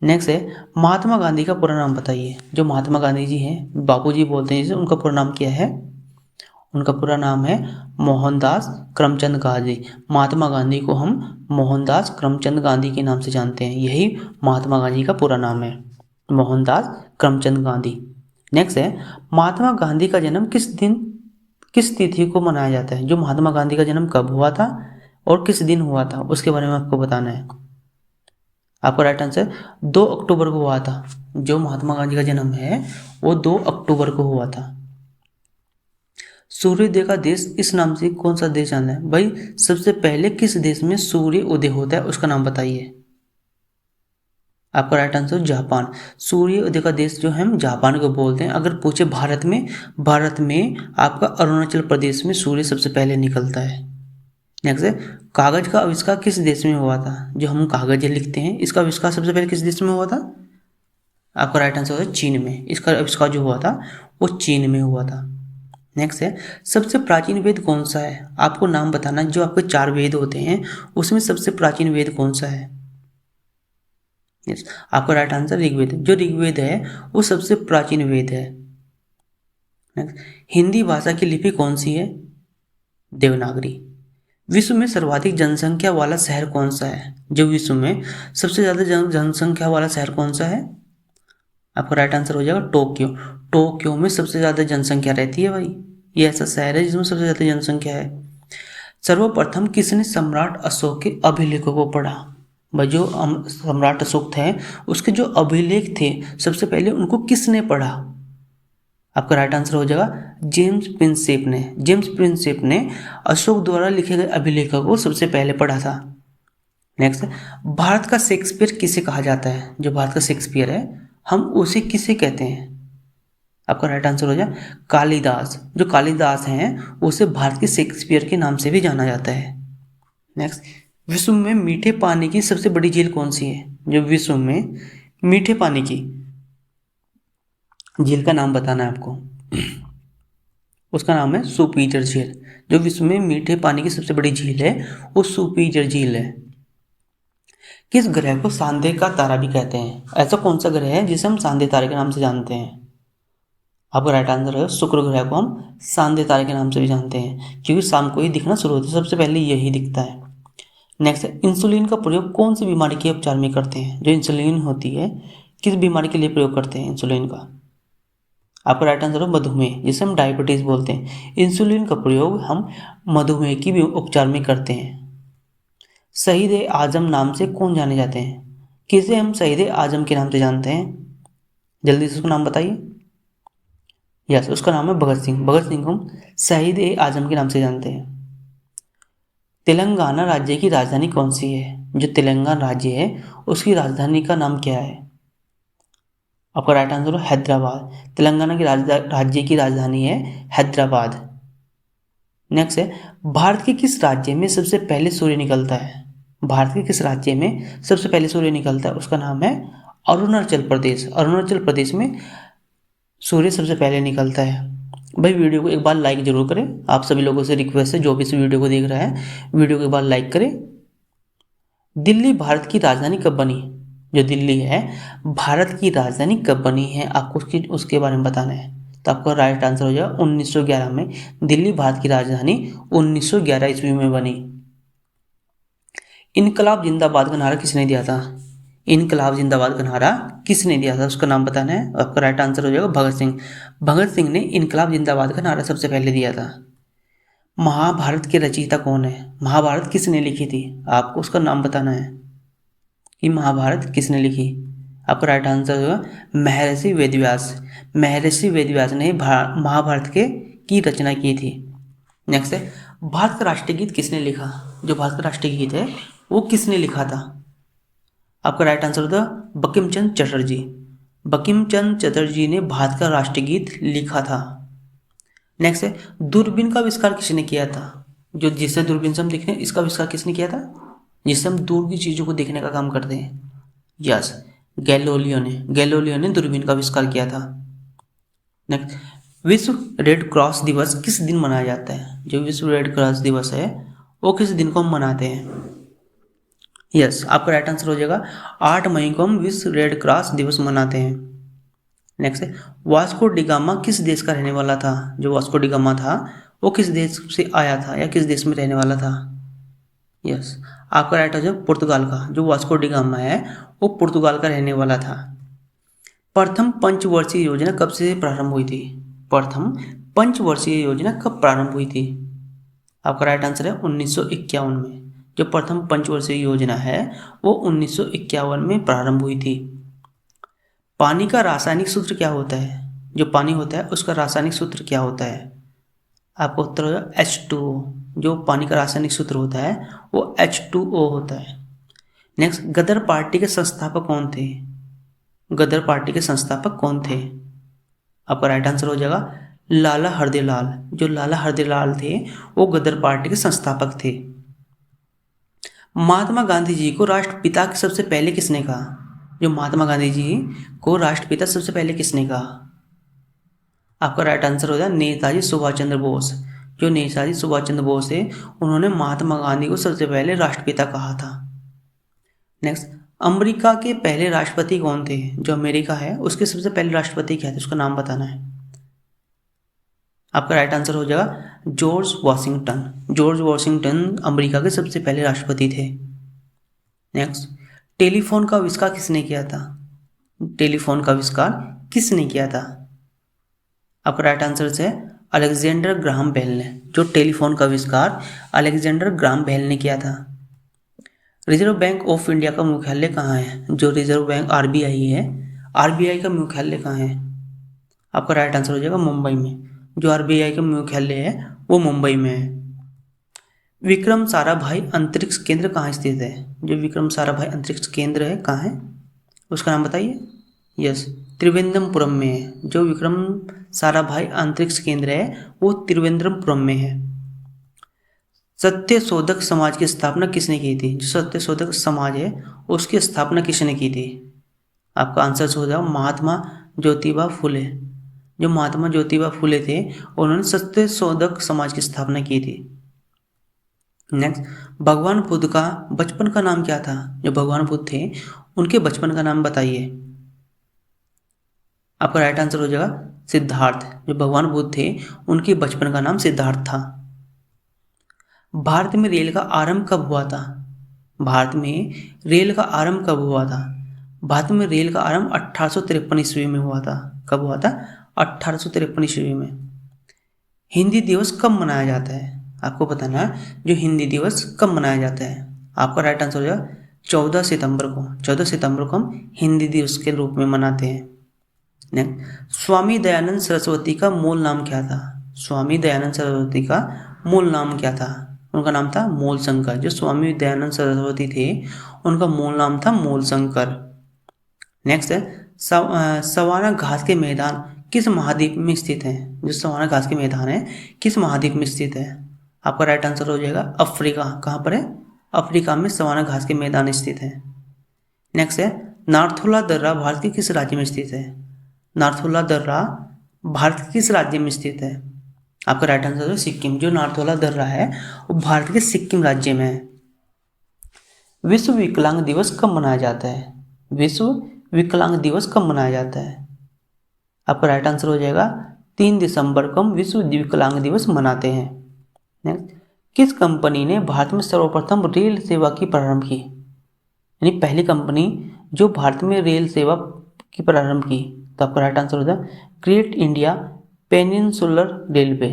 नेक्स्ट है, महात्मा गांधी का पूरा नाम बताइए। जो महात्मा गांधी जी हैं, बापूजी बोलते हैं जिसे, उनका पूरा नाम क्या है? उनका पूरा नाम है मोहनदास करमचंद गांधी। महात्मा गांधी को हम मोहनदास करमचंद गांधी के नाम से जानते हैं। यही महात्मा गांधी का पूरा नाम है, मोहनदास करमचंद गांधी। नेक्स्ट है, महात्मा गांधी का जन्म किस दिन, किस तिथि को मनाया जाता है? जो महात्मा गांधी का जन्म कब हुआ था और किस दिन हुआ था उसके बारे में आपको बताना है। आपका राइट आंसर 2 अक्टूबर को हुआ था। जो महात्मा गांधी का जन्म है वो 2 अक्टूबर को हुआ था। सूर्योदय का देश इस नाम से कौन सा देश जाना है? भाई सबसे पहले किस देश में सूर्य उदय होता है उसका नाम बताइए। आपका राइट आंसर जापान। सूर्य उदय का देश जो हम जापान को बोलते हैं। अगर पूछे भारत में, भारत में आपका अरुणाचल प्रदेश में सूर्य सबसे पहले निकलता है। नेक्स्ट है, कागज का आविष्कार किस देश में हुआ था? जो हम कागज लिखते हैं इसका आविष्कार सबसे पहले किस देश में हुआ था? आपका राइट आंसर होगा चीन में। इसका आविष्कार जो हुआ था वो चीन में हुआ था। नेक्स्ट है, सबसे प्राचीन वेद कौन सा है? आपको नाम बताना। जो आपके 4 वेद होते हैं उसमें सबसे प्राचीन वेद कौन सा है? यस, आपका राइट आंसर ऋग्वेद। जो ऋग्वेद है वो सबसे प्राचीन वेद है। नेक्स्ट, हिंदी भाषा की लिपि कौन सी है? देवनागरी। विश्व में सर्वाधिक जनसंख्या वाला शहर कौन सा है? जो विश्व में सबसे ज़्यादा जनसंख्या वाला शहर कौन सा है? आपका राइट आंसर हो जाएगा टोक्यो। टोक्यो में सबसे ज़्यादा जनसंख्या रहती है भाई। ये ऐसा शहर है जिसमें सबसे ज़्यादा जनसंख्या है। सर्वप्रथम किसने सम्राट अशोक के अभिलेखों को पढ़ा? भाई जो सम्राट अशोक थे उसके जो अभिलेख थे सबसे पहले उनको किसने पढ़ा? आपका राइट आंसर हो जाएगा जेम्स प्रिंसेप ने। जेम्स प्रिंसेप ने अशोक द्वारा लिखे गए अभिलेखों को सबसे पहले पढ़ा था। नेक्स्ट, भारत का शेक्सपियर किसे कहा जाता है? जो भारत का शेक्सपियर है हम उसे किसे कहते हैं? आपका राइट आंसर हो जाए कालिदास। जो कालिदास हैं उसे भारत के शेक्सपियर के नाम से भी जाना जाता है। नेक्स्ट, विश्व में मीठे पानी की सबसे बड़ी झील कौन सी है? जो विश्व में मीठे पानी की झील का नाम बताना है आपको। उसका नाम है सुपीरियर झील। जो विश्व में मीठे पानी की सबसे बड़ी झील है वो सुपीरियर झील है। किस ग्रह को सांध्य का तारा भी कहते हैं? ऐसा कौन सा ग्रह है जिसे हम सांध्य तारे के नाम से जानते हैं? आपका राइट आंसर है शुक्र ग्रह को हम सांध्य तारे के नाम से भी जानते हैं क्योंकि शाम को ही दिखना शुरू होता है, सबसे पहले यही दिखता है। नेक्स्ट, इंसुलिन का प्रयोग कौन सी बीमारी के उपचार में करते हैं? जो इंसुलिन होती है किस बीमारी के लिए प्रयोग करते हैं इंसुलिन का? आपका राइट आंसर है मधुमेह, जिसे हम डायबिटीज बोलते हैं। इंसुलिन का प्रयोग हम मधुमेह की उपचार में करते हैं। शहीद ए आजम नाम से कौन जाने जाते हैं? किसे हम शहीद आजम के नाम से जानते हैं? जल्दी से उसका नाम बताइए। यस, उसका नाम है भगत सिंह। भगत सिंह को हम शहीद आजम के नाम से जानते हैं। तेलंगाना राज्य की राजधानी कौन सी है? जो तेलंगाना राज्य है उसकी राजधानी का नाम क्या है? आपका राइट आंसर है हैदराबाद। तेलंगाना की राज्य की राजधानी है हैदराबाद। नेक्स्ट है, भारत के किस राज्य में सबसे पहले सूर्य निकलता है? भारत के किस राज्य में सबसे पहले सूर्य निकलता है? उसका नाम है अरुणाचल प्रदेश। अरुणाचल प्रदेश में सूर्य सबसे पहले निकलता है। भाई वीडियो को एक बार लाइक जरूर करें। आप सभी लोगों से रिक्वेस्ट है, जो भी इस वीडियो को देख रहा है वीडियो को एक बार लाइक करें। दिल्ली भारत की राजधानी कब बनी? जो दिल्ली है भारत की राजधानी कब बनी है, आपको उसके बारे में बताना है। तो आपका राइट आंसर हो जाएगा 1911 में दिल्ली भारत की राजधानी 1911 ईस्वी में बनी। इनकलाब जिंदाबाद का नारा किसने दिया था? इनकलाब जिंदाबाद का नारा किसने दिया था, उसका नाम बताना है। आपका राइट आंसर हो जाएगा भगत सिंह। भगत सिंह ने इनकलाब जिंदाबाद का नारा सबसे पहले दिया था। महाभारत के रचयिता कौन है? महाभारत किसने लिखी थी? आपको उसका नाम बताना है कि महाभारत किसने लिखी। आपका राइट आंसर होगा महर्षि वेदव्यास। महर्षि वेदव्यास ने महाभारत की रचना की थी। नेक्स्ट है, भारत का राष्ट्रीय गीत किसने लिखा? जो भारत का राष्ट्रीय गीत है वो किसने लिखा था? आपका राइट आंसर होगा बंकिम चंद्र चटर्जी। बंकिम चंद्र चटर्जी ने भारत का राष्ट्रीय गीत लिखा था। नेक्स्ट है, दूरबीन का आविष्कार किसने किया था? जो जिससे दूरबीन से हम देखते हैं, इसका आविष्कार किसने किया था? जिससे हम दूर की चीज़ों को देखने का काम करते हैं। यस, गैलीलियो ने दूरबीन का आविष्कार किया था। नेक्स्ट, विश्व रेड क्रॉस दिवस किस दिन मनाया जाता है? जो विश्व रेड क्रॉस दिवस है वो किस दिन को हम मनाते हैं? यस, आपका राइट आंसर हो जाएगा 8 मई को हम विश्व रेड क्रॉस दिवस मनाते हैं। नेक्स्ट है, वास्को डिगामा किस देश का रहने वाला था? जो वास्को डिगामा था वो किस देश से आया था या किस देश में रहने वाला था? यस, आपका राइट आंसर पुर्तगाल का। जो वास्को डिगामा है वो पुर्तगाल का रहने वाला था। प्रथम पंचवर्षीय योजना कब से प्रारंभ हुई थी? प्रथम पंचवर्षीय योजना कब प्रारंभ हुई थी? आपका राइट आंसर है 1951 में। जो प्रथम पंचवर्षीय योजना है वो 1951 में प्रारंभ हुई थी। पानी का रासायनिक सूत्र क्या होता है? जो पानी होता है उसका रासायनिक सूत्र क्या होता है? आपका उत्तर होगा H2O। जो पानी का रासायनिक सूत्र होता है वो H2O होता है। नेक्स्ट, गदर पार्टी के संस्थापक कौन थे? गदर पार्टी के संस्थापक कौन थे? आपका राइट आंसर हो जाएगा लाला हरदयाल। जो लाला हरदयाल थे वो गदर पार्टी के संस्थापक थे। महात्मा गांधी जी को राष्ट्रपिता सबसे पहले किसने कहा? जो महात्मा गांधी जी को राष्ट्रपिता सबसे पहले किसने कहा? आपका राइट आंसर हो जाएगा नेताजी सुभाष चंद्र बोस। जो नेताजी सुभाष चंद्र बोस है उन्होंने महात्मा गांधी को सबसे पहले राष्ट्रपिता कहा था। नेक्स्ट, अमेरिका के पहले राष्ट्रपति कौन थे? जो अमेरिका है उसके सबसे पहले राष्ट्रपति क्या थे, उसका नाम बताना है। आपका राइट आंसर हो जाएगा George Washington. George Washington America के सबसे पहले राष्ट्रपति थे। नेक्स्ट, टेलीफोन का आविष्कार किसने किया था? टेलीफोन का आविष्कार किसने किया था? आपका राइट आंसर है अलेक्जेंडर ग्राहम बेल ने। जो टेलीफोन का आविष्कार अलेक्जेंडर ग्राहम बेल ने किया था। रिजर्व बैंक ऑफ इंडिया का मुख्यालय कहाँ है? जो रिजर्व बैंक आरबीआई है, आरबीआई का मुख्यालय कहाँ है? आपका राइट आंसर हो जाएगा मुंबई में। जो आरबीआई का मुख्यालय है वो मुंबई में है। विक्रम साराभाई अंतरिक्ष केंद्र कहाँ स्थित है? जो विक्रम साराभाई अंतरिक्ष केंद्र है कहाँ है, उसका नाम बताइए। यस, त्रिवेंद्रमपुरम में है। जो विक्रम साराभाई अंतरिक्ष केंद्र है वो त्रिवेंद्रमपुरम में है। सत्यशोधक समाज की स्थापना किसने की थी? जो सत्यशोधक समाज है उसकी स्थापना किसने की थी? आपका आंसर हो जाएगा महात्मा ज्योतिबा फुले। जो महात्मा ज्योतिबा फुले थे उन्होंने सत्यशोधक समाज की स्थापना की थी। नेक्स्ट, भगवान बुद्ध का बचपन का नाम क्या था? जो भगवान बुद्ध थे उनके बचपन का नाम बताइए। आपका राइट आंसर हो जाएगा सिद्धार्थ। जो भगवान बुद्ध थे उनके बचपन का नाम सिद्धार्थ था। भारत में रेल का आरंभ कब हुआ था? भारत में रेल का आरंभ कब हुआ था? भारत में रेल का आरंभ 1853 ईस्वी में हुआ था। कब हुआ था? 1853 ईस्वी में। हिंदी दिवस कब मनाया जाता है? आपको बताना है जो हिंदी दिवस कब मनाया जाता है। आपका राइट आंसर हो जाएगा 14 सितंबर को हम हिंदी दिवस के रूप में मनाते हैं। नेक्स्ट, स्वामी दयानंद सरस्वती का मूल नाम क्या था? स्वामी दयानंद सरस्वती का मूल नाम क्या था? उनका नाम था मूलशंकर। जो स्वामी दयानंद सरस्वती थे उनका मूल नाम था मूलशंकर। नेक्स्ट है, सवाना घास के मैदान किस महाद्वीप में स्थित है? जो सवाना घास के मैदान है किस महाद्वीप में स्थित है? आपका राइट आंसर हो जाएगा अफ्रीका। कहाँ पर है? अफ्रीका में सवाना घास के मैदान स्थित है। नेक्स्ट है, नाथुला दर्रा भारत के किस राज्य में स्थित है? नाथुला दर्रा भारत के किस राज्य में स्थित है? आपका राइट आंसर है सिक्किम। जो नाथुला दर्रा है वो भारत के सिक्किम राज्य में है। विश्व विकलांग दिवस कब मनाया जाता है? विश्व विकलांग दिवस कब मनाया जाता है? आपका राइट आंसर हो जाएगा 3 दिसंबर को हम विश्व विकलांग दिवस मनाते हैं। नेक्स्ट, किस कंपनी ने भारत में सर्वप्रथम रेल सेवा की प्रारंभ की? यानी पहली कंपनी जो भारत में रेल सेवा की प्रारंभ की, तो आपका राइट आंसर हो जाएगा Great India Peninsular Railway.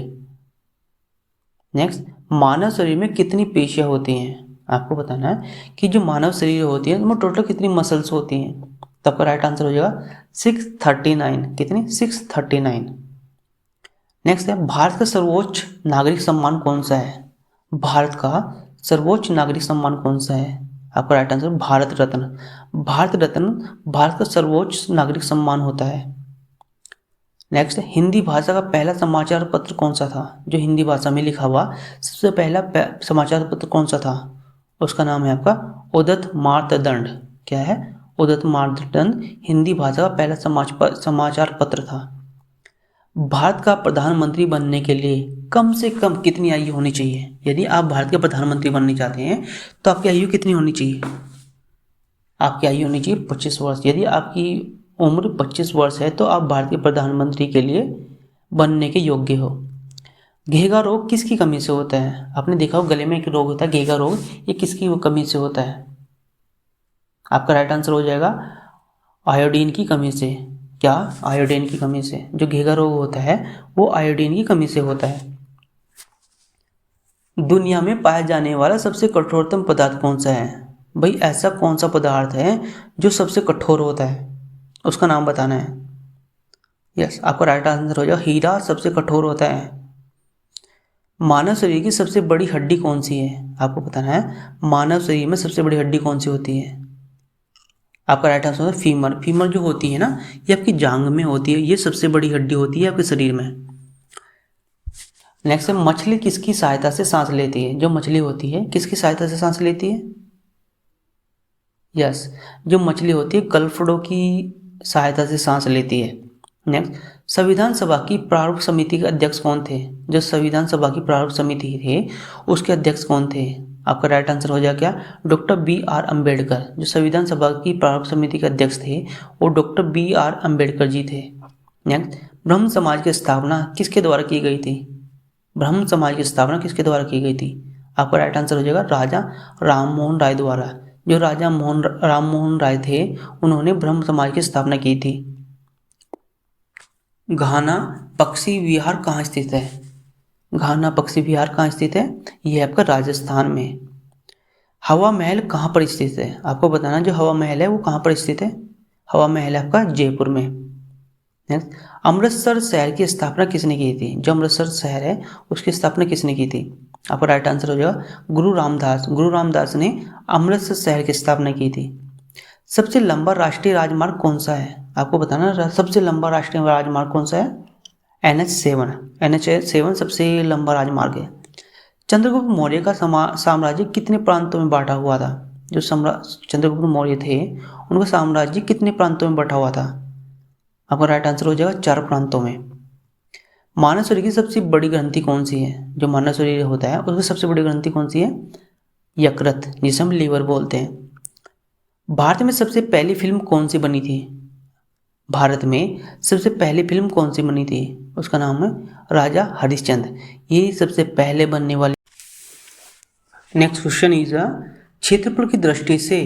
Next, मानव शरीर में कितनी पेशियां होती हैं? आपको बताना है कि जो मानव शरीर होती है उसमें टोटल कितनी मसल्स होती हैं। तो आपका राइट आंसर हो जाएगा 639। कितनी? 639। नेक्स्ट है, भारत का सर्वोच्च नागरिक सम्मान कौन सा है? भारत का सर्वोच्च नागरिक सम्मान कौन सा है? आपका राइट आंसर भारत रत्न। भारत रत्न भारत का सर्वोच्च नागरिक सम्मान होता है। नेक्स्ट, हिंदी भाषा का पहला समाचार पत्र कौन सा था? जो हिंदी भाषा में लिखा हुआ सबसे पहला समाचार पत्र कौन सा था? उसका नाम है आपका उदत मार्तंड। क्या है? उदत मार्तंड हिंदी भाषा का पहला समाचार पत्र था। भारत का प्रधानमंत्री बनने के लिए कम से कम कितनी आयु होनी चाहिए? यदि आप भारत के प्रधानमंत्री बनना चाहते हैं तो आपकी आयु कितनी होनी चाहिए? आपकी आयु होनी चाहिए 25 वर्ष। यदि आपकी उम्र 25 वर्ष है तो आप भारत के प्रधानमंत्री के लिए बनने के योग्य हो। घेगा रोग किसकी कमी से होता है? आपने देखा हो गले में एक रोग होता है घेगा रोग, ये किसकी कमी से होता है? आपका राइट आंसर हो जाएगा आयोडीन की कमी से। क्या? आयोडीन की कमी से। जो घेगा रोग होता है वो आयोडीन की कमी से होता है। दुनिया में पाया जाने वाला सबसे कठोरतम पदार्थ कौन सा है? भाई ऐसा कौन सा पदार्थ है जो सबसे कठोर होता है? उसका नाम बताना है। यस, आपका राइट आंसर हो जाएगा हीरा सबसे कठोर होता है। मानव शरीर की सबसे बड़ी हड्डी कौन सी है? आपको बताना है मानव शरीर में सबसे बड़ी हड्डी कौन सी होती है? आपका राइट आंसर है फीमर। फीमर जो होती है ना, ये आपकी जांघ में होती है, ये सबसे बड़ी हड्डी होती है आपके शरीर में। नेक्स्ट है, मछली किसकी सहायता से सांस लेती है? जो मछली होती है किसकी सहायता से सांस लेती है? यस, जो मछली होती है गलफडो की सहायता से सांस लेती है। नेक्स्ट, संविधान सभा की प्रारूप समिति के अध्यक्ष कौन थे? जो संविधान सभा की प्रारूप समिति थे उसके अध्यक्ष कौन थे? आपका राइट आंसर हो जाएगा क्या? Doctor B.R. अम्बेडकर। जो संविधान सभा की प्रारूप समिति के अध्यक्ष थे वो डॉक्टर B.R. अम्बेडकर जी थे। नेक्स्ट, ब्रह्म समाज की स्थापना किसके द्वारा की गई थी? ब्रह्म समाज की स्थापना किसके द्वारा की गई थी? आपका राइट आंसर हो जाएगा राजा राम मोहन राय द्वारा। जो राजा राम मोहन राय थे उन्होंने ब्रह्म समाज की स्थापना की थी। घाना पक्षी विहार कहाँ स्थित है? घाना पक्षी विहार कहाँ स्थित है? यह आपका राजस्थान में। हवा महल कहाँ पर स्थित है? आपको बताना जो हवा महल है वो कहाँ पर स्थित है? हवा महल है आपका जयपुर में। नेक्स्ट, अमृतसर शहर की स्थापना किसने की थी? जो अमृतसर शहर है उसकी स्थापना किसने की थी? आपका राइट आंसर हो जाएगा गुरु रामदास। गुरु रामदास ने अमृतसर शहर की स्थापना की थी। सबसे लंबा राष्ट्रीय राजमार्ग कौन सा है? आपको बताना सबसे लंबा राष्ट्रीय राजमार्ग कौन सा है? NH7। NH7 सबसे लंबा राजमार्ग है। चंद्रगुप्त मौर्य का साम्राज्य कितने प्रांतों में बांटा हुआ था? जो चंद्रगुप्त मौर्य थे उनका साम्राज्य कितने प्रांतों में बंटा हुआ था? आपका राइट आंसर हो जाएगा 4 प्रांतों में। मानव शरीर की सबसे बड़ी ग्रंथि कौन सी है? जो मानव शरीर होता है उसकी सबसे बड़ी ग्रंथि कौन सी है? यकृत, जिसे हम लीवर बोलते हैं। भारत में सबसे पहली फिल्म कौन सी बनी थी? भारत में सबसे पहली फिल्म कौन सी बनी थी? उसका नाम है राजा हरिश्चंद्र। ये सबसे पहले बनने वाली। नेक्स्ट क्वेश्चन इज क्षेत्रफल की दृष्टि से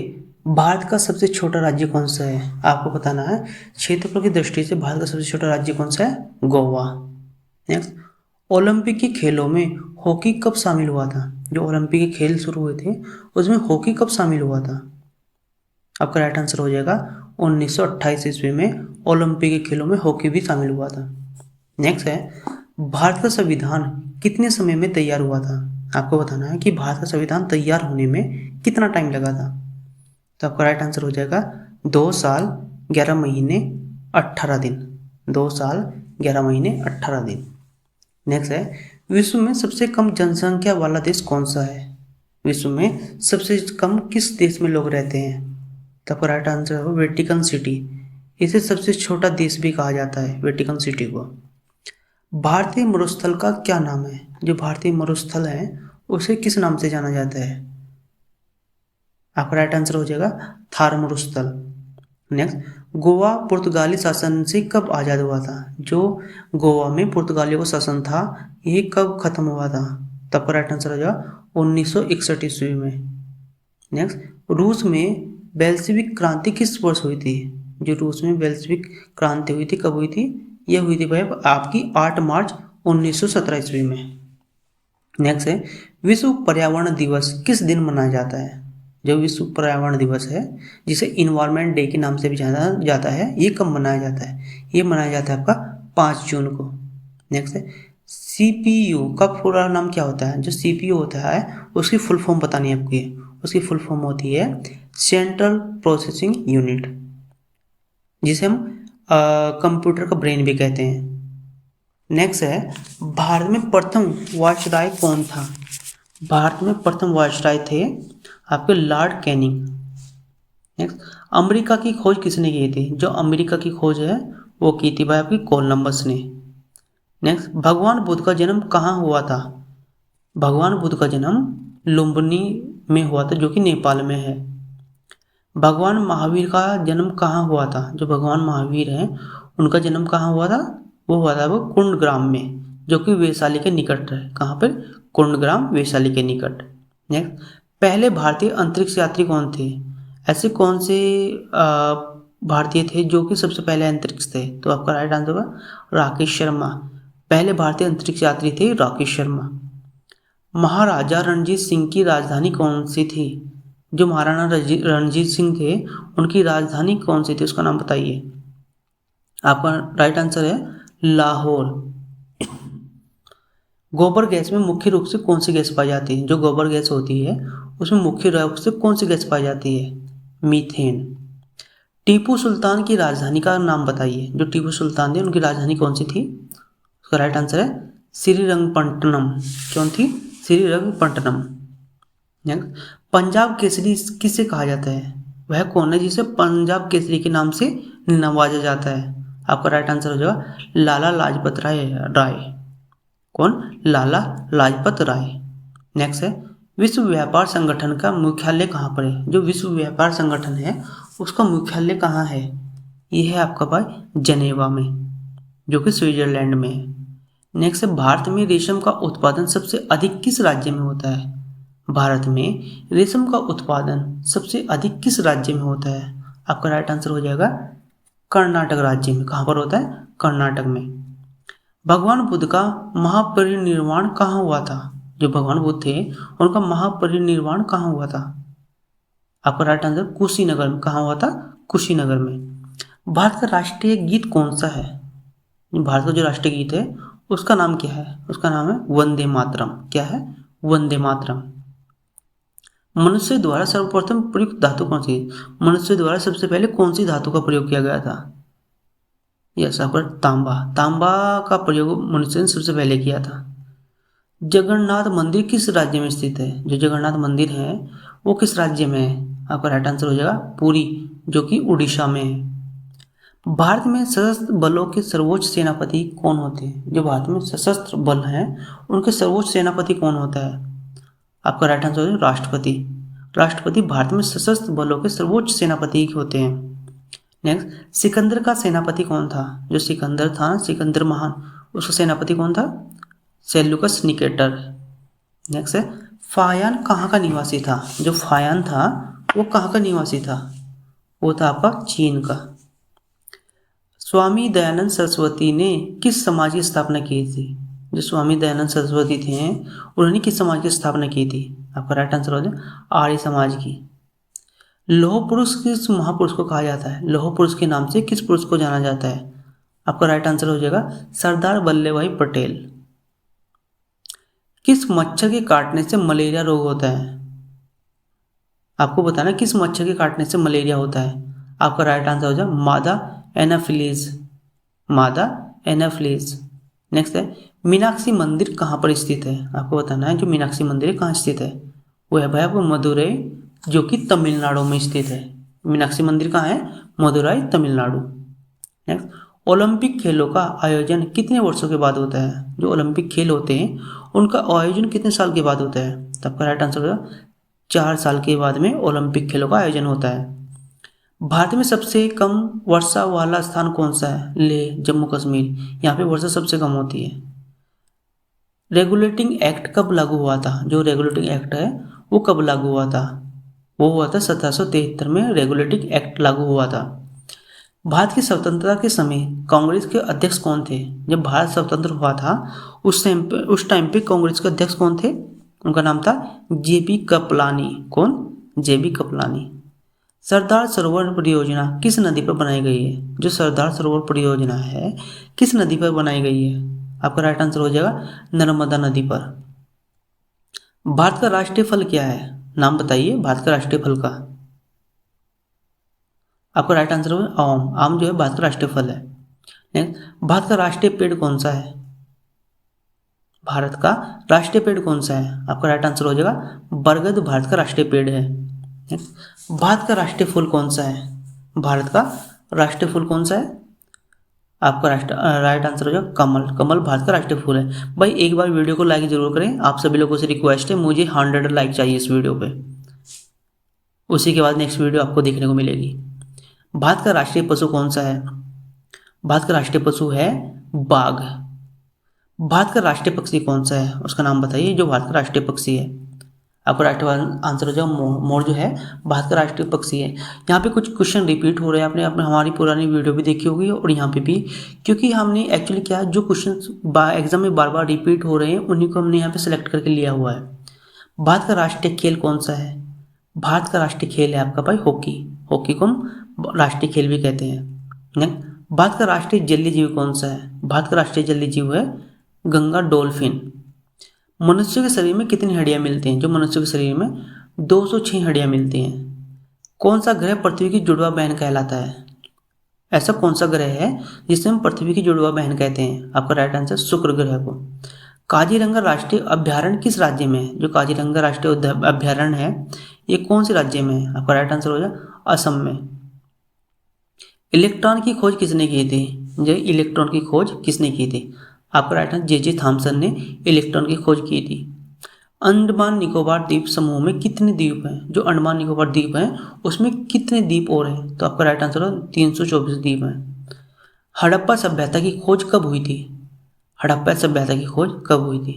भारत का सबसे छोटा राज्य कौन सा है? आपको बताना है क्षेत्रफल की दृष्टि से भारत का सबसे छोटा राज्य कौन सा है? गोवा। नेक्स्ट, ओलंपिक के खेलों में हॉकी कब शामिल हुआ था? जो ओलंपिक के खेल शुरू हुए थे उसमें हॉकी कब शामिल हुआ था? आपका राइट आंसर हो जाएगा 1928 ईस्वी में ओलंपिक खेलों में हॉकी भी शामिल हुआ था। नेक्स्ट है, भारत का संविधान कितने समय में तैयार हुआ था? आपको बताना है कि भारत का संविधान तैयार होने में कितना टाइम लगा था। तो आपका राइट आंसर हो जाएगा 2 साल 11 महीने 18 दिन। 2 साल 11 महीने 18 दिन। नेक्स्ट है, विश्व में सबसे कम जनसंख्या वाला देश कौन सा है? विश्व में सबसे कम किस देश में लोग रहते हैं? तो आपका राइट आंसर है वेटिकन सिटी। इसे सबसे छोटा देश भी कहा जाता है, वेटिकन सिटी को। भारतीय मरुस्थल का क्या नाम है? जो भारतीय मरुस्थल है उसे किस नाम से जाना जाता है? आपका राइट आंसर हो जाएगा थार मरुस्थल। नेक्स्ट, गोवा पुर्तगाली शासन से कब आज़ाद हुआ था? जो गोवा में पुर्तगालियों का शासन था ये कब खत्म हुआ था? तब का राइट आंसर हो जाएगा 1961 ईस्वी में। नेक्स्ट, रूस में बेल्शेविक क्रांति किस वर्ष हुई थी? जो रूस में बेल्शेविक क्रांति हुई थी कब हुई थी? यह हुई थी भाई आपकी 8 मार्च 1917 ईस्वी में। नेक्स्ट है, विश्व पर्यावरण दिवस किस दिन मनाया जाता है? जो विश्व पर्यावरण दिवस है जिसे इन्वायरमेंट डे के नाम से भी जाना जाता है, ये कब मनाया जाता है? ये मनाया जाता है आपका 5 जून को। नेक्स्ट है, CPU का पूरा नाम क्या होता है? जो CPU होता है उसकी फुल फॉर्म बतानी है आपकी। उसकी फुल फॉर्म होती है सेंट्रल प्रोसेसिंग यूनिट, जिसे हम कंप्यूटर का ब्रेन भी कहते हैं। नेक्स्ट है, भारत में प्रथम वायसराय कौन था? भारत में प्रथम वायसराय थे आपके लॉर्ड कैनिंग। नेक्स्ट, अमेरिका की खोज किसने की थी? जो अमेरिका की खोज है वो की थी भाई आपकी कोलंबस ने। नेक्स्ट, भगवान बुद्ध का जन्म कहाँ हुआ था? भगवान बुद्ध का जन्म लुम्बिनी में हुआ था, जो कि नेपाल में है। भगवान महावीर का जन्म कहाँ हुआ था? जो भगवान महावीर हैं उनका जन्म कहाँ हुआ था? वो हुआ था वो कुंडग्राम में, जो कि वैशाली के निकट है। कहाँ पर? कुंडग्राम, वैशाली के निकट। नेक्स्ट, पहले भारतीय अंतरिक्ष यात्री कौन थे? ऐसे कौन से भारतीय थे जो कि सबसे पहले अंतरिक्ष थे? तो आपका राइट आंसर होगा राकेश शर्मा। पहले भारतीय अंतरिक्ष यात्री थे राकेश शर्मा। महाराजा रणजीत सिंह की राजधानी कौन सी थी? जो महाराणा रणजीत सिंह थे उनकी राजधानी कौन सी थी, उसका नाम बताइए। आपका राइट आंसर है लाहौर। गोबर गैस में मुख्य रूप से कौन सी गैस पाई जाती है? जो गोबर गैस होती है उसमें मुख्य रूप से कौन सी गैस पाई जाती है? मीथेन। टीपू सुल्तान की राजधानी का नाम बताइए। जो टीपू सुल्तान थे उनकी राजधानी कौन सी थी? उसका राइट आंसर है श्रीरंगपट्टनम। कौन थी? श्रीरंगपट्टनम। नेक्स्ट, पंजाब केसरी किसे कहा जाता है? वह कौन है जिसे पंजाब केसरी के नाम से नवाजा जाता है? आपका राइट आंसर हो जाएगा लाला लाजपत राय। कौन? लाला लाजपत राय। नेक्स्ट है, विश्व व्यापार संगठन का मुख्यालय कहाँ पर है? जो विश्व व्यापार संगठन है उसका मुख्यालय कहाँ है? ये है आपका भाई जनेवा में, जो कि स्विट्जरलैंड में है। नेक्स्ट है, भारत में रेशम का उत्पादन सबसे अधिक किस राज्य में होता है? भारत में रेशम का उत्पादन सबसे अधिक किस राज्य में होता है? आपका राइट आंसर हो जाएगा कर्नाटक राज्य में। कहाँ पर होता है? कर्नाटक में। भगवान बुद्ध का महापरिनिर्वाण कहाँ हुआ था? जो भगवान बुद्ध थे उनका महापरिनिर्वाण कहाँ हुआ था? आपका राइट आंसर कुशीनगर में। कहाँ हुआ था? कुशीनगर में। भारत का राष्ट्रीय गीत कौन सा है? भारत का जो राष्ट्रीय गीत है उसका नाम क्या है? उसका नाम है वंदे मातरम। क्या है? वंदे मातरम। मनुष्य द्वारा सर्वप्रथम प्रयुक्त धातु कौन सी? मनुष्य द्वारा सबसे पहले कौन सी धातु का प्रयोग किया गया था? यस, आपका तांबा। तांबा का प्रयोग मनुष्य ने सबसे पहले किया था। जगन्नाथ मंदिर किस राज्य में स्थित है? जो जगन्नाथ मंदिर है वो किस राज्य में है? आपका राइट आंसर हो जाएगा पुरी, जो कि उड़ीसा में है। भारत में सशस्त्र बलों के सर्वोच्च सेनापति कौन होते हैं? जो भारत में सशस्त्र बल हैं उनके सर्वोच्च सेनापति कौन होता है? आपका राइट आंसर है राष्ट्रपति। राष्ट्रपति भारत में सशस्त्र बलों के सर्वोच्च सेनापति होते हैं। नेक्स्ट, सिकंदर का सेनापति कौन था? जो सिकंदर था, सिकंदर महान, उसका सेनापति कौन था? Seleucus Nicator. नेक्स्ट है, फायान कहाँ का निवासी था? जो फायान था वो कहाँ का निवासी था? वो था आपका चीन का। स्वामी दयानंद सरस्वती ने किस समाज की स्थापना की थी? जो स्वामी दयानंद सरस्वती थे उन्होंने किस समाज की स्थापना की थी? आपका राइट आंसर हो जाए आर्य समाज की। लौह पुरुष किस महापुरुष को कहा जाता है? लौह पुरुष के नाम से किस पुरुष को जाना जाता है? आपका राइट आंसर हो जाएगा सरदार वल्लभ भाई पटेल। किस मच्छर के काटने से मलेरिया रोग होता है? आपको बताना किस मच्छर के काटने से मलेरिया होता है। आपका राइट आंसर हो जाएगा मादा एनाफिलीज, मादा एनाफिलीज। नेक्स्ट है मीनाक्षी मंदिर कहाँ पर स्थित है? आपको बताना है जो मीनाक्षी मंदिर कहाँ स्थित है। वो है भाई आपको मदुरई, जो कि तमिलनाडु में स्थित है। मीनाक्षी मंदिर कहाँ है? मदुरई, तमिलनाडु। नेक्स्ट ओलंपिक खेलों का आयोजन कितने वर्षों के बाद होता है? जो ओलंपिक खेल होते हैं उनका आयोजन कितने साल के बाद होता है? तो आपका राइट आंसर होगा 4 साल के बाद में ओलंपिक खेलों का आयोजन होता है। भारत में सबसे कम वर्षा वाला स्थान कौन सा है? लेह, जम्मू कश्मीर, यहाँ पे वर्षा सबसे कम होती है। रेगुलेटिंग एक्ट कब लागू हुआ था? जो रेगुलेटिंग एक्ट है वो कब लागू हुआ था? वो हुआ था 1773 में रेगुलेटिंग एक्ट लागू हुआ था। भारत की स्वतंत्रता के समय कांग्रेस के अध्यक्ष कौन थे? जब भारत स्वतंत्र हुआ था उस टाइम पे कांग्रेस के अध्यक्ष कौन थे? उनका नाम था जेबी कृपलानी। कौन? जेबी कृपलानी। सरदार सरोवर परियोजना किस नदी पर बनाई गई है? जो सरदार सरोवर परियोजना है किस नदी पर बनाई गई है? आपका राइट आंसर हो जाएगा नर्मदा नदी पर। भारत का राष्ट्रीय फल क्या है? नाम बताइए भारत का राष्ट्रीय फल का। आपका राइट आंसर होगा आम। आम जो है भारत का राष्ट्रीय फल है। नेक्स्ट भारत का राष्ट्रीय पेड़ कौन सा है? भारत का राष्ट्रीय पेड़ कौन सा है? आपका राइट आंसर हो जाएगा बरगद भारत का राष्ट्रीय पेड़ है। भारत का राष्ट्रीय फूल कौन सा है? भारत का राष्ट्रीय फूल कौन सा है? आपका राइट आंसर हो जाएगा कमल। कमल भारत का राष्ट्रीय फूल है। भाई एक बार वीडियो को लाइक जरूर करें। आप सभी लोगों से रिक्वेस्ट है, मुझे 100 लाइक चाहिए इस वीडियो पे। उसी के बाद नेक्स्ट वीडियो आपको देखने को मिलेगी। भारत का राष्ट्रीय पशु कौन सा है? भारत का राष्ट्रीय पशु है बाघ। भारत का राष्ट्रीय पक्षी कौन सा है? उसका नाम बताइए जो भारत का राष्ट्रीय पक्षी है। आपका राष्ट्रीय आंसर हो जाएगा मोर। मोर जो है भारत का राष्ट्रीय पक्षी है। यहाँ पे कुछ क्वेश्चन रिपीट हो रहे हैं, आपने अपने हमारी पुरानी वीडियो भी देखी होगी और यहाँ पे भी, क्योंकि हमने एक्चुअली क्या जो क्वेश्चन एग्जाम में बार बार रिपीट हो रहे हैं उन्हीं को हमने यहाँ पे सेलेक्ट करके लिया हुआ है। भारत का राष्ट्रीय खेल कौन सा है? भारत का राष्ट्रीय खेल है आपका भाई हॉकी। हॉकी को हम राष्ट्रीय खेल भी कहते हैं। भारत का राष्ट्रीय जलीय जीव कौन सा है? भारत का राष्ट्रीय जलीय जीव है गंगा डॉल्फिन। मनुष्य के शरीर में कितनी हड्डियां मिलती हैं? जो मनुष्य के शरीर में 206 हड्डियां मिलती हैं। कौन सा ग्रह पृथ्वी की जुड़वा बहन कहलाता है? ऐसा कौन सा ग्रह है जिसे हम पृथ्वी की जुड़वा बहन कहते हैं? आपका राइट आंसर शुक्र ग्रह को। काजीरंगा राष्ट्रीय अभ्यारण्य किस राज्य में है? जो काजीरंगा राष्ट्रीय अभ्यारण्य है ये कौन से राज्य में है? आपका राइट आंसर हो जाए असम में। इलेक्ट्रॉन की खोज किसने की थी? जो इलेक्ट्रॉन की खोज किसने की थी? आपका राइट आंसर जे थॉमसन ने इलेक्ट्रॉन की खोज की थी। अंडमान निकोबार द्वीप समूह में कितने द्वीप हैं? जो अंडमान निकोबार द्वीप हैं उसमें कितने द्वीप और हैं? तो आपका राइट आंसर है 324 द्वीप हैं। हड़प्पा सभ्यता की खोज कब हुई थी? हड़प्पा सभ्यता की खोज कब हुई थी?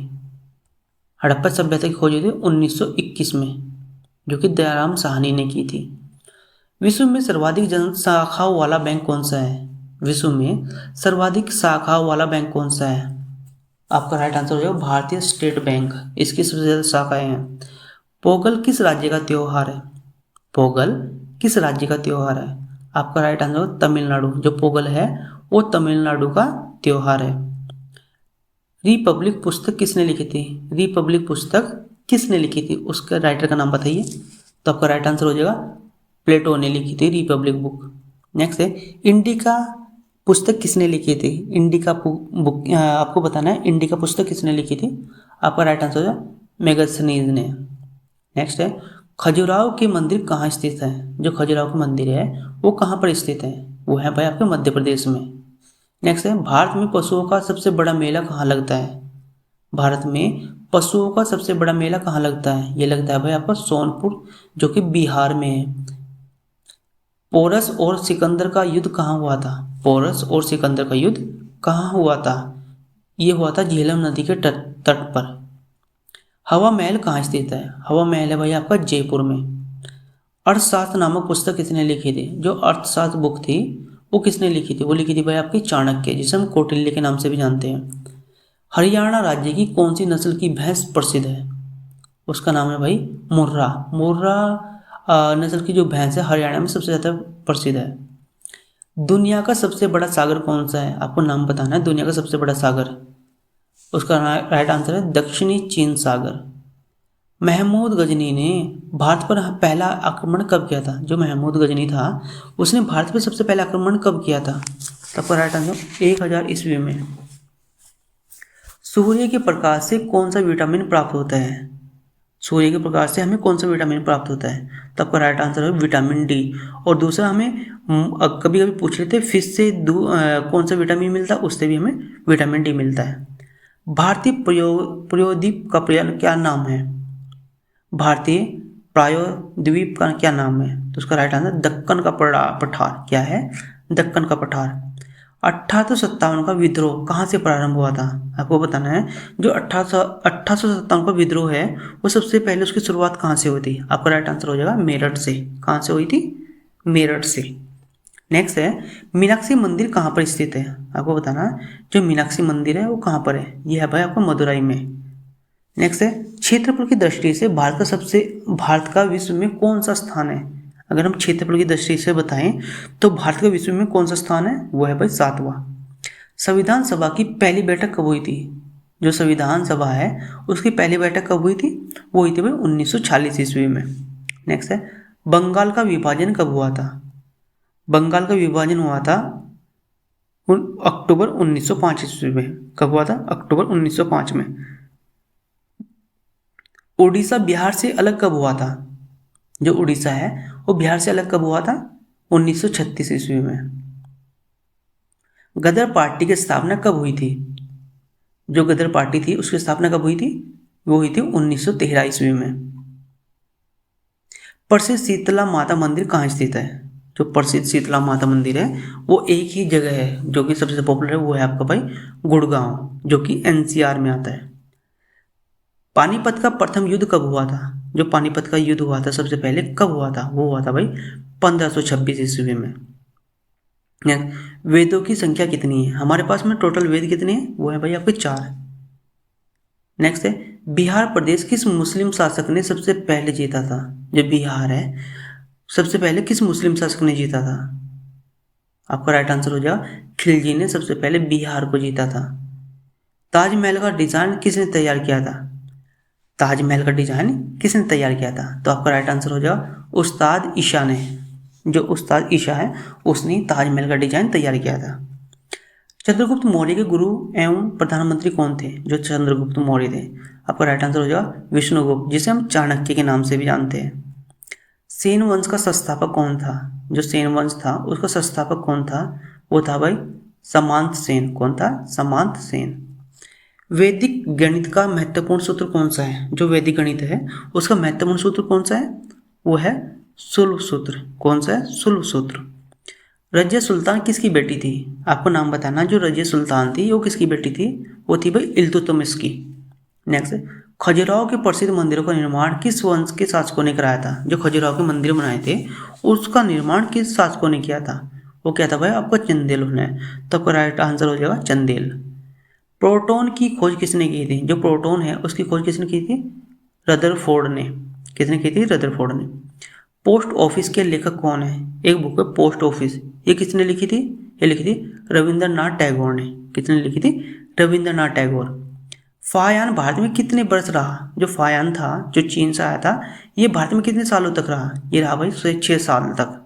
हड़प्पा सभ्यता की खोज हुई थी 1921 में, जो कि दयाराम साहनी ने की थी। विश्व में सर्वाधिक जनशाखाओं वाला बैंक कौन सा है? विश्व में सर्वाधिक शाखाओं वाला बैंक कौन सा है? आपका राइट आंसर हो जाएगा भारतीय स्टेट बैंक। इसकी सबसे ज़्यादा शाखाएं हैं। पोंगल किस राज्य का त्योहार है? पोंगल किस राज्य का त्योहार है? आपका राइट आंसर हो तमिलनाडु। जो पोंगल है वो तमिलनाडु का त्योहार है। रिपब्लिक पुस्तक किसने लिखी थी? रिपब्लिक पुस्तक किसने लिखी थी? उसका राइटर का नाम बताइए। तो आपका राइट आंसर हो जाएगा प्लेटो ने लिखी थी रिपब्लिक बुक। नेक्स्ट है इंडिका पुस्तक किसने लिखी थी? इंडिका बुक आपको बताना है इंडिका पुस्तक किसने लिखी थी? आपका राइट आंसर है मैगस्थनीज ने। नेक्स्ट है खजुराहो के मंदिर कहाँ स्थित है? जो खजुराहो का मंदिर है वो कहाँ पर स्थित है? वो है भाई आपके मध्य प्रदेश में। नेक्स्ट है भारत में पशुओं का सबसे बड़ा मेला कहाँ लगता है? भारत में पशुओं का सबसे बड़ा मेला कहाँ लगता है? ये लगता है भाई आपका सोनपुर, जो कि बिहार में है। पोरस और सिकंदर का युद्ध कहाँ हुआ था? पोरस और सिकंदर का युद्ध कहाँ हुआ था? ये हुआ था झेलम नदी के तट पर। हवा महल कहाँ स्थित है? हवा महल है भाई आपका जयपुर में। अर्थशास्त्र नामक पुस्तक किसने लिखी थी? जो अर्थशास्त्र बुक थी वो किसने लिखी थी? वो लिखी थी भाई आपकी चाणक्य, जिसे हम कौटिल्य के नाम से भी जानते हैं। हरियाणा राज्य की कौन सी नस्ल की भैंस प्रसिद्ध है? उसका नाम है भाई मुर्रा। मुर्रा नस्ल की जो भैंस है हरियाणा में सबसे ज़्यादा प्रसिद्ध है। दुनिया का सबसे बड़ा सागर कौन सा है? आपको नाम बताना है दुनिया का सबसे बड़ा सागर। उसका राइट आंसर है दक्षिणी चीन सागर। महमूद गजनी ने भारत पर पहला आक्रमण कब किया था? जो महमूद गजनी था उसने भारत पर सबसे पहला आक्रमण कब किया था? तो आपका राइट आंसर 1000 ईस्वी में। सूर्य के प्रकाश से कौन सा विटामिन प्राप्त होता है? सूर्य के प्रकाश से हमें कौन सा विटामिन प्राप्त होता है? तो आपका राइट आंसर है विटामिन डी। और दूसरा हमें कभी कभी पूछ लेते हैं फिश से कौन सा विटामिन मिलता है, उससे भी हमें विटामिन डी मिलता है। भारतीय प्रायद्वीप का क्या नाम है? भारतीय प्रायद्वीप का क्या नाम है? तो उसका राइट आंसर दक्कन का पठार। क्या है? दक्कन का पठार। 1857 का विद्रोह कहाँ से प्रारंभ हुआ था? आपको बताना है। जो 1857 का विद्रोह है वो सबसे पहले उसकी शुरुआत कहाँ से हुई थी? आपका राइट आंसर हो जाएगा मेरठ से। कहाँ से हुई थी? मेरठ से। नेक्स्ट है मीनाक्षी मंदिर कहाँ पर स्थित है? आपको बताना है जो मीनाक्षी मंदिर है वो कहाँ पर है? यह है भाई आपको मदुरई में। नेक्स्ट है क्षेत्रफल की दृष्टि से भारत का विश्व में कौन सा स्थान है? अगर हम क्षेत्रफल की दृष्टि से बताएं तो भारत का विश्व में कौन सा स्थान है? वो है भाई 7वां। संविधान सभा की पहली बैठक कब हुई थी? जो संविधान सभा है उसकी पहली बैठक कब हुई थी? वो हुई थी भाई 1946 ईस्वी में। नेक्स्ट है बंगाल का विभाजन कब हुआ था? बंगाल का विभाजन हुआ था अक्टूबर 1905 ईस्वी में। कब हुआ था? अक्टूबर 1905 में। उड़ीसा बिहार से अलग कब हुआ था? जो उड़ीसा है वो बिहार से अलग कब हुआ था? 1936 ईस्वी में। गदर पार्टी की स्थापना कब हुई थी? जो गदर पार्टी थी उसकी स्थापना कब हुई थी? वो हुई थी 1913 ईस्वी में। प्रसिद्ध शीतला माता मंदिर कहाँ स्थित है? जो प्रसिद्ध शीतला माता मंदिर है वो एक ही जगह है जो कि सबसे पॉपुलर है, वो है आपका भाई गुड़गांव, जो कि एनसीआर में आता है। पानीपत का प्रथम युद्ध कब हुआ था? जो पानीपत का युद्ध हुआ था सबसे पहले कब हुआ था? वो हुआ था भाई 1526 ईस्वी में। वेदों की संख्या कितनी है? हमारे पास में टोटल वेद कितने हैं? वो है भाई आपके 4। नेक्स्ट है बिहार प्रदेश किस मुस्लिम शासक ने सबसे पहले जीता था? जो बिहार है सबसे पहले किस मुस्लिम शासक ने जीता था? आपका राइट आंसर हो जाएगा खिलजी ने सबसे पहले बिहार को जीता था। ताजमहल का डिजाइन किसने तैयार किया था? ताजमहल का डिजाइन किसने तैयार किया था? तो आपका राइट आंसर हो जाएगा उस्ताद ईशा ने। जो उस्ताद ईशा है उसने ताजमहल का डिजाइन तैयार किया था। चंद्रगुप्त मौर्य के गुरु एवं प्रधानमंत्री कौन थे? जो चंद्रगुप्त मौर्य थे। आपका राइट आंसर हो जाएगा विष्णुगुप्त, जिसे हम चाणक्य के नाम से भी जानते हैं। सेन वंश का संस्थापक कौन था? जो सेन वंश था उसका संस्थापक कौन था? वो था भाई सामंत सेन। कौन था? सामंत सेन। वैदिक गणित का महत्वपूर्ण सूत्र कौन सा है? जो वैदिक गणित है उसका महत्वपूर्ण सूत्र कौन सा है? वो है सुलभ सूत्र। कौन सा है? सुलभ सूत्र। रजिया सुल्तान किसकी बेटी थी? आपको नाम बताना। जो रजिया सुल्तान थी वो किसकी बेटी थी? वो थी भाई इल्तुतमिश की। नेक्स्ट खजुराहो के प्रसिद्ध मंदिरों का निर्माण किस वंश के शासकों ने कराया था? जो खजुराहो के मंदिर बनाए थे उसका निर्माण किस शासकों ने किया था? वो क्या था भाई आपका चंदेल ने। तो आपका राइट आंसर हो जाएगा चंदेल। प्रोटॉन की खोज किसने की थी? जो प्रोटॉन है उसकी खोज किसने की थी? रदरफोर्ड ने। किसने की थी? रदरफोर्ड ने। पोस्ट ऑफिस के लेखक कौन है? एक बुक है पोस्ट ऑफिस, ये किसने लिखी थी? ये लिखी थी रविंद्रनाथ टैगोर ने। किसने लिखी थी? रविंद्रनाथ टैगोर। फायान भारत में कितने वर्ष रहा? जो फायान था जो चीन से आया था ये भारत में कितने सालों तक रहा? ये रहा भाई 6 साल तक।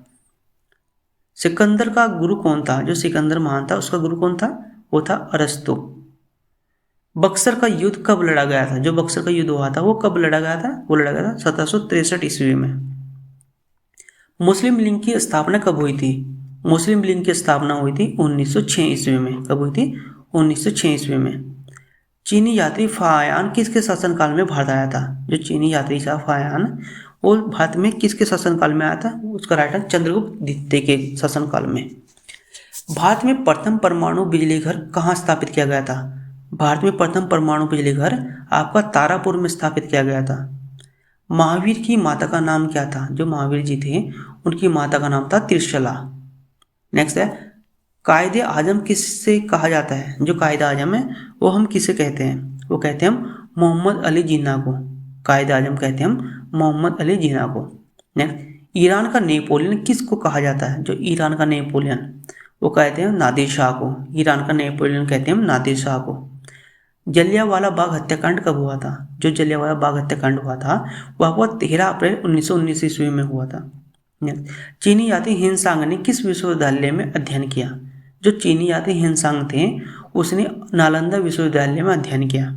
सिकंदर का गुरु कौन था? जो सिकंदर महान था उसका गुरु कौन था? वो था अरस्तु। बक्सर का युद्ध कब लड़ा गया था? जो बक्सर का युद्ध हुआ था वो कब लड़ा गया था? वो लड़ा गया था 1763 ईस्वी में। मुस्लिम लीग की स्थापना कब हुई थी? मुस्लिम लीग की स्थापना हुई थी 1906 ईस्वी में। कब हुई थी? 1906 ईस्वी में। चीनी यात्री फायान किसके शासनकाल में भारत आया था? जो चीनी यात्री था फायान वो भारत में किसके शासनकाल में आया था? उसका राइट है चंद्रगुप्त द्वितीय के शासनकाल में। भारत में प्रथम परमाणु बिजली घर कहाँ स्थापित किया गया था? भारत में प्रथम परमाणु बिजली घर आपका तारापुर में स्थापित किया गया था। महावीर की माता का नाम क्या था? जो महावीर जी थे उनकी माता का नाम था त्रिशला। नेक्स्ट है कायदे आजम किससे कहा जाता है? जो कायदे आजम है वो हम किसे कहते हैं? वो कहते हैं हम मोहम्मद अली जिन्ना को। कायदे आजम कहते हैं हम मोहम्मद अली जिन्ना को। नेक्स्ट ईरान का नेपोलियन किसको कहा जाता है? जो ईरान का नेपोलियन, वो कहते हैं नादिर शाह को। ईरान का नेपोलियन कहते हैं हम नादिर शाह को। जलियांवाला बाग हत्याकांड कब हुआ था? जो जलियांवाला बाग हत्याकांड हुआ था वह हुआ 13 अप्रैल 1919 ईस्वी में हुआ था। चीनी यात्री हिनसांग ने किस विश्वविद्यालय में अध्ययन किया? जो चीनी यात्री हिनसांग थे उसने नालंदा विश्वविद्यालय में अध्ययन किया।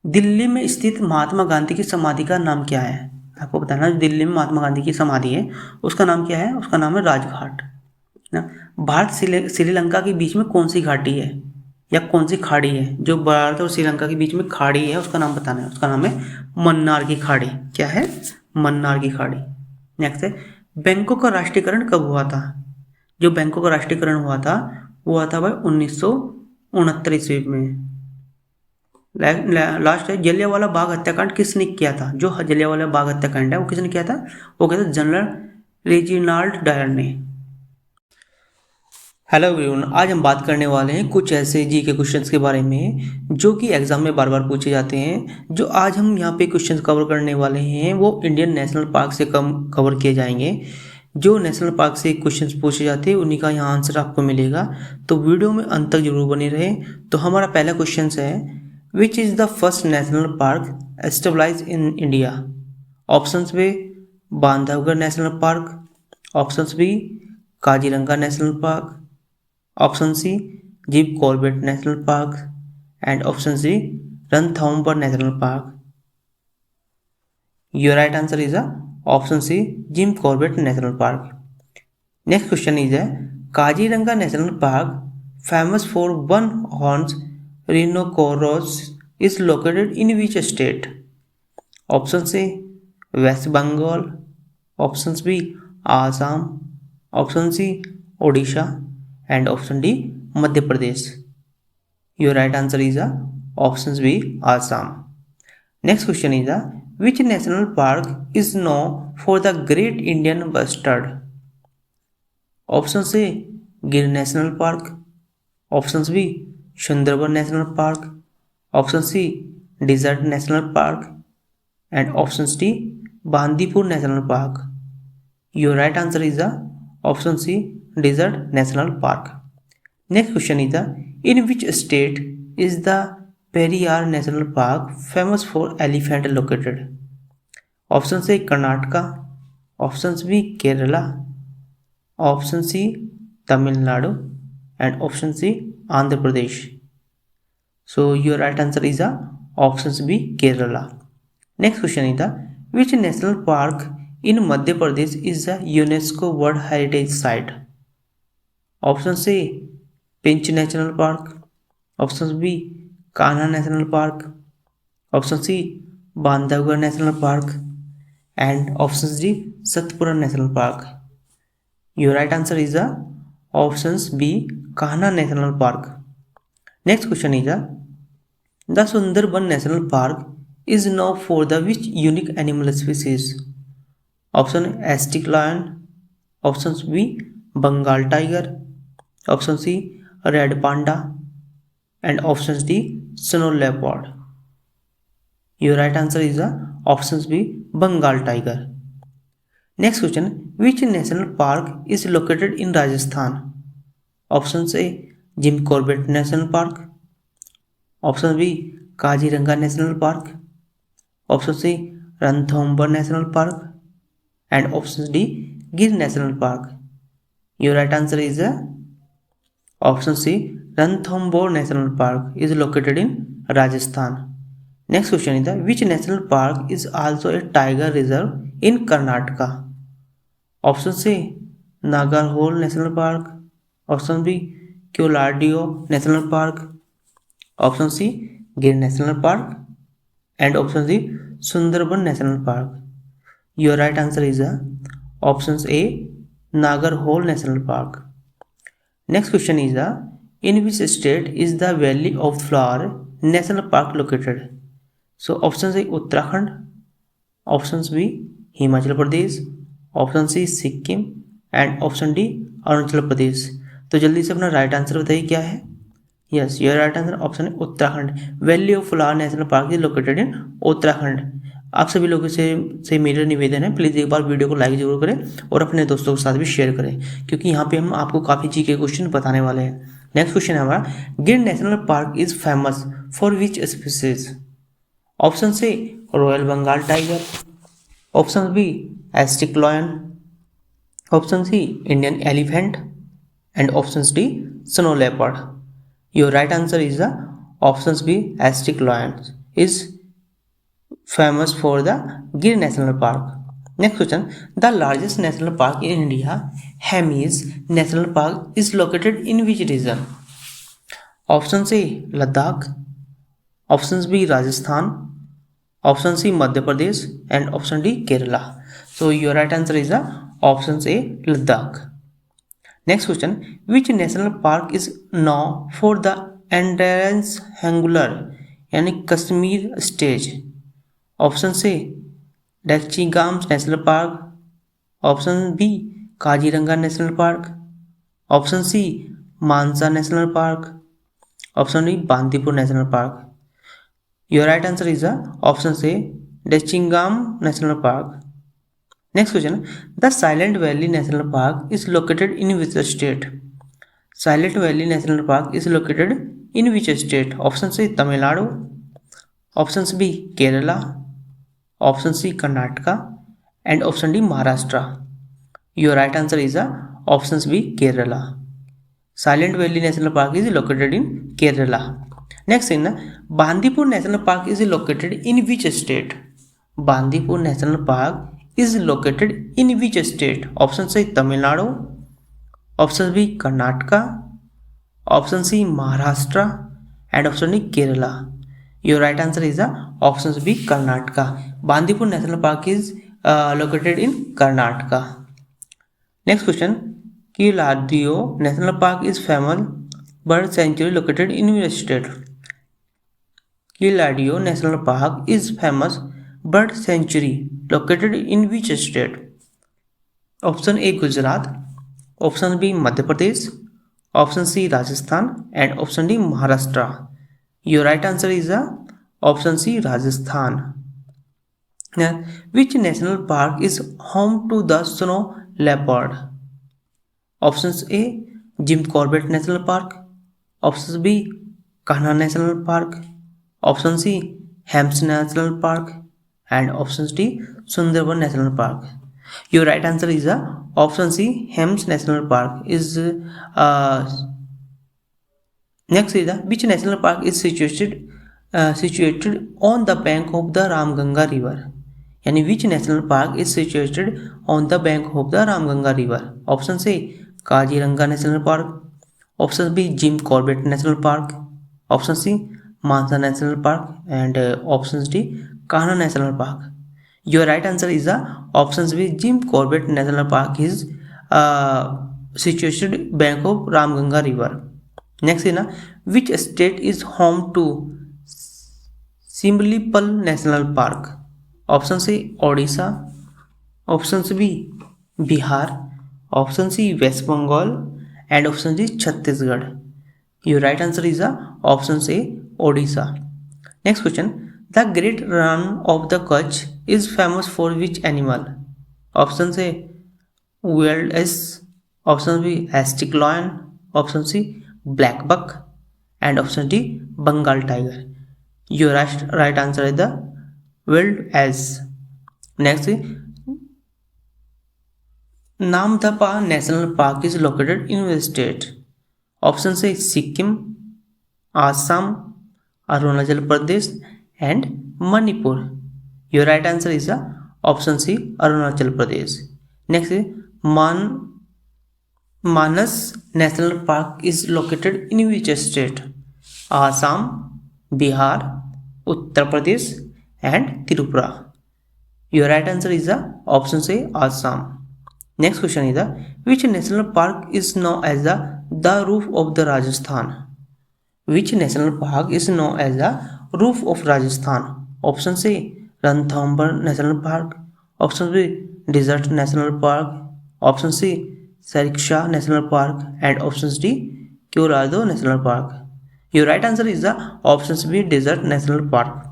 दिल्ली में स्थित महात्मा गांधी की समाधि का नाम क्या है? आपको बताना, दिल्ली में महात्मा गांधी की समाधि है उसका नाम क्या है? उसका नाम है राजघाट ना। भारत श्रीलंका के बीच में कौन सी घाटी है या कौन सी खाड़ी है? जो भारत और श्रीलंका के बीच में खाड़ी है उसका नाम बताना है। उसका नाम है मन्नार की खाड़ी। क्या है? मन्नार की खाड़ी। नेक्स्ट है, बैंकों का राष्ट्रीयकरण कब हुआ था? जो बैंकों का राष्ट्रीयकरण हुआ था वो हुआ था भाई 1969 ईस्वी में। लास्ट है, जलियांवाला बाग हत्याकांड किसने किया था? जो जलियांवाला बाग हत्याकांड है वो किसने किया था? वो किया था जनरल रेजिनाल्ड डायर ने। हेलो एवरीवन, आज हम बात करने वाले हैं कुछ ऐसे जी के क्वेश्चंस के बारे में जो कि एग्जाम में बार बार पूछे जाते हैं। जो आज हम यहाँ पे क्वेश्चंस कवर करने वाले हैं वो इंडियन नेशनल पार्क से कवर किए जाएंगे। जो नेशनल पार्क से क्वेश्चंस पूछे जाते हैं उन्हीं का यहाँ आंसर आपको मिलेगा, तो वीडियो में अंत तक जरूर बने रहे। तो हमारा पहला क्वेश्चन है, which is the first national park established in India? Options B Bandhavgarh national park, options B Kaziranga national park, option C Jim Corbett national park and option C Ranthambore national park. Your right answer is option C Jim Corbett national park. Next question is Kaziranga national park famous for one horns rhinoceros is located in which state? Option C waste Bengal, option B Assam, option C Odisha and option D Madhya Pradesh. Your right answer is option B Assam. Next question is which national park is known for the great Indian bustard? Option C Gir national park, option B Sundarban national park, option C desert national park and option D Bandipur national park. Your right answer is option C desert national park. Next question is in which state is the Periyar national park famous for elephant located? Option C Karnataka, option B Kerala, option C Tamil Nadu and option C Andhra Pradesh. So your right answer is option B Kerala. Next question is which national park in Madhya Pradesh is the UNESCO world heritage site? Option C Pench national park, option B Kanha national park, option C Bandhavgarh national park and option D Satpura national park. Your right answer is option B Kanha national park. Next question is the Sundarban national park is known for the which unique animal species? Option Asiatic lion, option B Bengal tiger, option C red panda and option D snow leopard. Your right answer is option B Bengal tiger. Next question which national park is located in Rajasthan? Option A Jim Corbett national park, option B Kaziranga national park, option C Ranthambore national park and option D Gir national park. Your right answer is option C Ranthambore national park is located in Rajasthan. Next question is which national park is also a tiger reserve in Karnataka? Option C Nagarhole national park, option B Keoladeo national park, option C Gir national park and option C Sundarban national park. Your right answer is option A Nagarhole national park. Next question is in which state is the valley of flower national park located? So option A Uttarakhand, option B Himachal Pradesh, option C Sikkim and option D Arunachal Pradesh. तो जल्दी से अपना right answer बताइए क्या है। Yes, your right answer option है Uttarakhand. Valley of flower national park is located in Uttarakhand. आप सभी लोगों से मेरा निवेदन है, प्लीज़ एक बार वीडियो को लाइक जरूर करें और अपने दोस्तों के साथ भी शेयर करें, क्योंकि यहाँ पे हम आपको काफ़ी जीके क्वेश्चन बताने वाले हैं। नेक्स्ट क्वेश्चन है हमारा, Gir national park is famous for which species? Option C royal Bengal tiger, option B Asiatic lion, option C Indian elephant and option D snow leopard. Your right answer is the option B Asiatic lion is famous for the Gir National Park. Next question, the largest national park in India, Hemis National Park, is located in which region? Option A Ladakh, option B Rajasthan, option C Madhya Pradesh and option D Kerala. So your right answer is the option A Ladakh. Next question, which national park is known for the endurance angular यानी Kashmir state? Option C Dachigam national park, option B Kaziranga national park, option C Manas national park, option D Bandipur national park. Your right answer is the option C Dachigam national park. Next question, the silent valley national park is located in which state? Silent valley national park is located in which state? Option C Tamil Nadu, option B Kerala, option C Karnataka and option D Maharashtra. Your right answer is option B Kerala. Silent valley national park is located in Kerala. Next in Bandipur national park is located in which state? Bandipur national park is located in which state? Option C Tamil Nadu, option B Karnataka, option C Maharashtra and option D Kerala. Your right answer is the option B Karnataka. Bandipur National Park is located in Karnataka. Next question, Kiladio National Park is famous bird sanctuary located in which state? Kiladio National Park is famous bird sanctuary located in which state? Option A Gujarat, option B Madhya Pradesh, option C Rajasthan and option D Maharashtra. Your right answer is option C Rajasthan. Now, which national park is home to the snow leopard? Options A Jim Corbett National Park, option B Kanha National Park, option C Hems National Park and option D Sundarban National Park. Your right answer is option C Hems National Park is next is which national park is situated on the bank of the Ramganga river? यानी which national park is situated on the bank of the Ramganga river? Option A Kaziranga national park, option B Jim Corbett national park, option C Manas national park and option D Kanha national park. Your right answer is the option B Jim Corbett national park is situated bank of Ramganga river. Next है ना, which state is home to Similipal national park? Option C Odisha, option B Bihar, option C waste Bengal and option D Chhattisgarh. Your right answer is option C Odisha. Next question, the great Rann of the Kutch is famous for which animal? Option A wild ass, option B Asiatic lion, option C black buck and option D Bengal tiger. Your right answer is the wild ass. Next, Namdapha national park is located in which state? Option A Sikkim, Assam, Arunachal Pradesh and Manipur. Your right answer is option C Arunachal Pradesh. Next, Manas national park is located in which state? Assam, Bihar, Uttar Pradesh and Tripura. Your right answer is option A Assam. Next question is which national park is known as the roof of the Rajasthan? Which national park is known as the roof of Rajasthan? Option A Ranthambore national park, option B desert national park, option C Sariska national park and option D Keoladeo national park. Your right answer is the option B desert national park.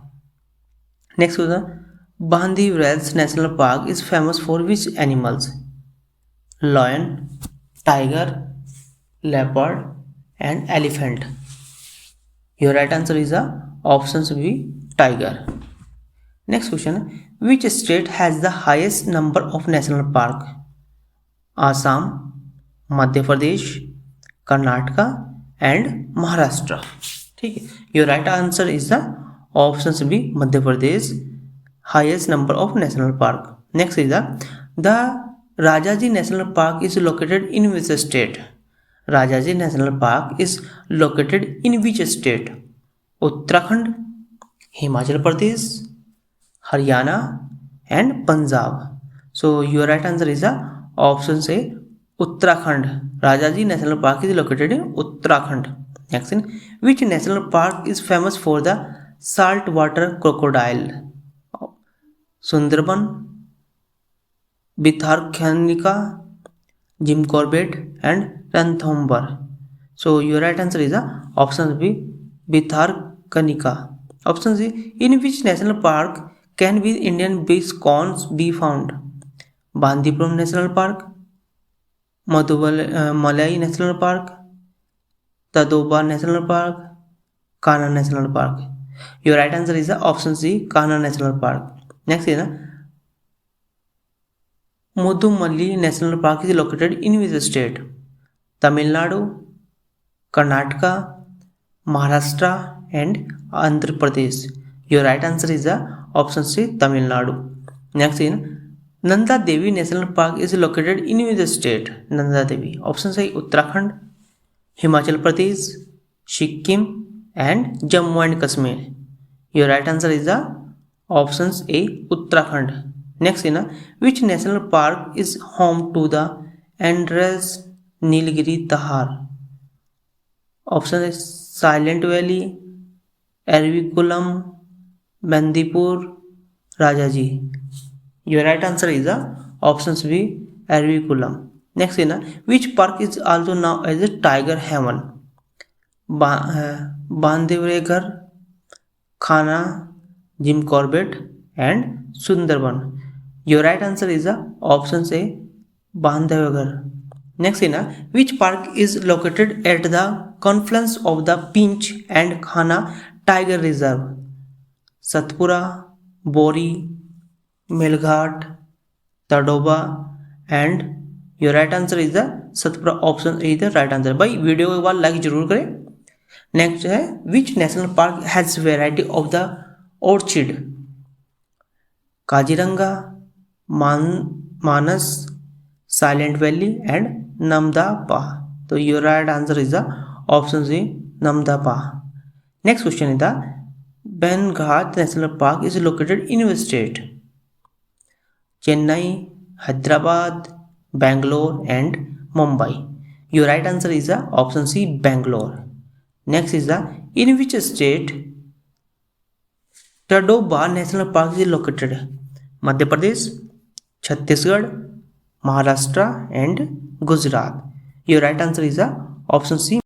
Next question, Bandivales National Park is famous for which animals? Lion, tiger, leopard, and elephant. Your right answer is option B, tiger. Next question. Which state has the highest number of national park? Assam, Madhya Pradesh, Karnataka and Maharashtra. ठीक है. Your right answer is the option B, Madhya Pradesh, highest number of national park. Next is the Rajaji National Park is located in which state? Rajaji National Park is located in which state? Uttarakhand, Himachal Pradesh, Haryana and Punjab. So your right answer is option A, Uttarakhand. Rajaji National Park is located in Uttarakhand. Next, which national park is famous for the saltwater crocodile? Sundarban, Bhitarkanika, Jim Corbett and Ranthambore. So your right answer is option B, Bhitarkanika. Option C, in which national park can be Indian bisons be found? Bandipuram National Park, Malay National Park, Tadoba National Park, Kanha National Park. Your right answer is option C, Kanha National Park. Next is Mudumalli National Park is located in which state? Tamil Nadu, Karnataka, Maharashtra and Andhra Pradesh. Your right answer is option C, Tamil Nadu. Next is Nanda Devi National Park is located in which state? Nanda Devi. Option A, Uttarakhand, Himachal Pradesh, Sikkim and Jammu and Kashmir. Your right answer is options A, Uttarakhand. Next is which national park is home to the Andhra's Nilgiri Tahar? Option A, Silent Valley, Erviculam, Bandipur, Rajaji. Your right answer is option B, Erviculam. Next is which park is also known as a tiger heaven? Bandhavgarh, Kanha, Jim Corbett and Sundarban. Your right answer is option A, Bandhavgarh. Next is which park is located at the confluence of the Pinch and Kanha Tiger Reserve? Satpura, Bori, Melghat, Tadoba and your right answer is Satpura. Option A is the right answer. भाई video को एक बार like जरूर करें. Next है which national park has variety of the orchid? Kaziranga, Manas, silent valley and Namdapha. तो your right answer is option C, Namdapha. Next question is the Bannerghatta national park is located in which state? Chennai, Hyderabad, Bangalore and Mumbai. Your right answer is option C, Bangalore. Next is in which state Tadoba National Park is located? Madhya Pradesh, Chhattisgarh, Maharashtra and Gujarat. Your right answer is option C,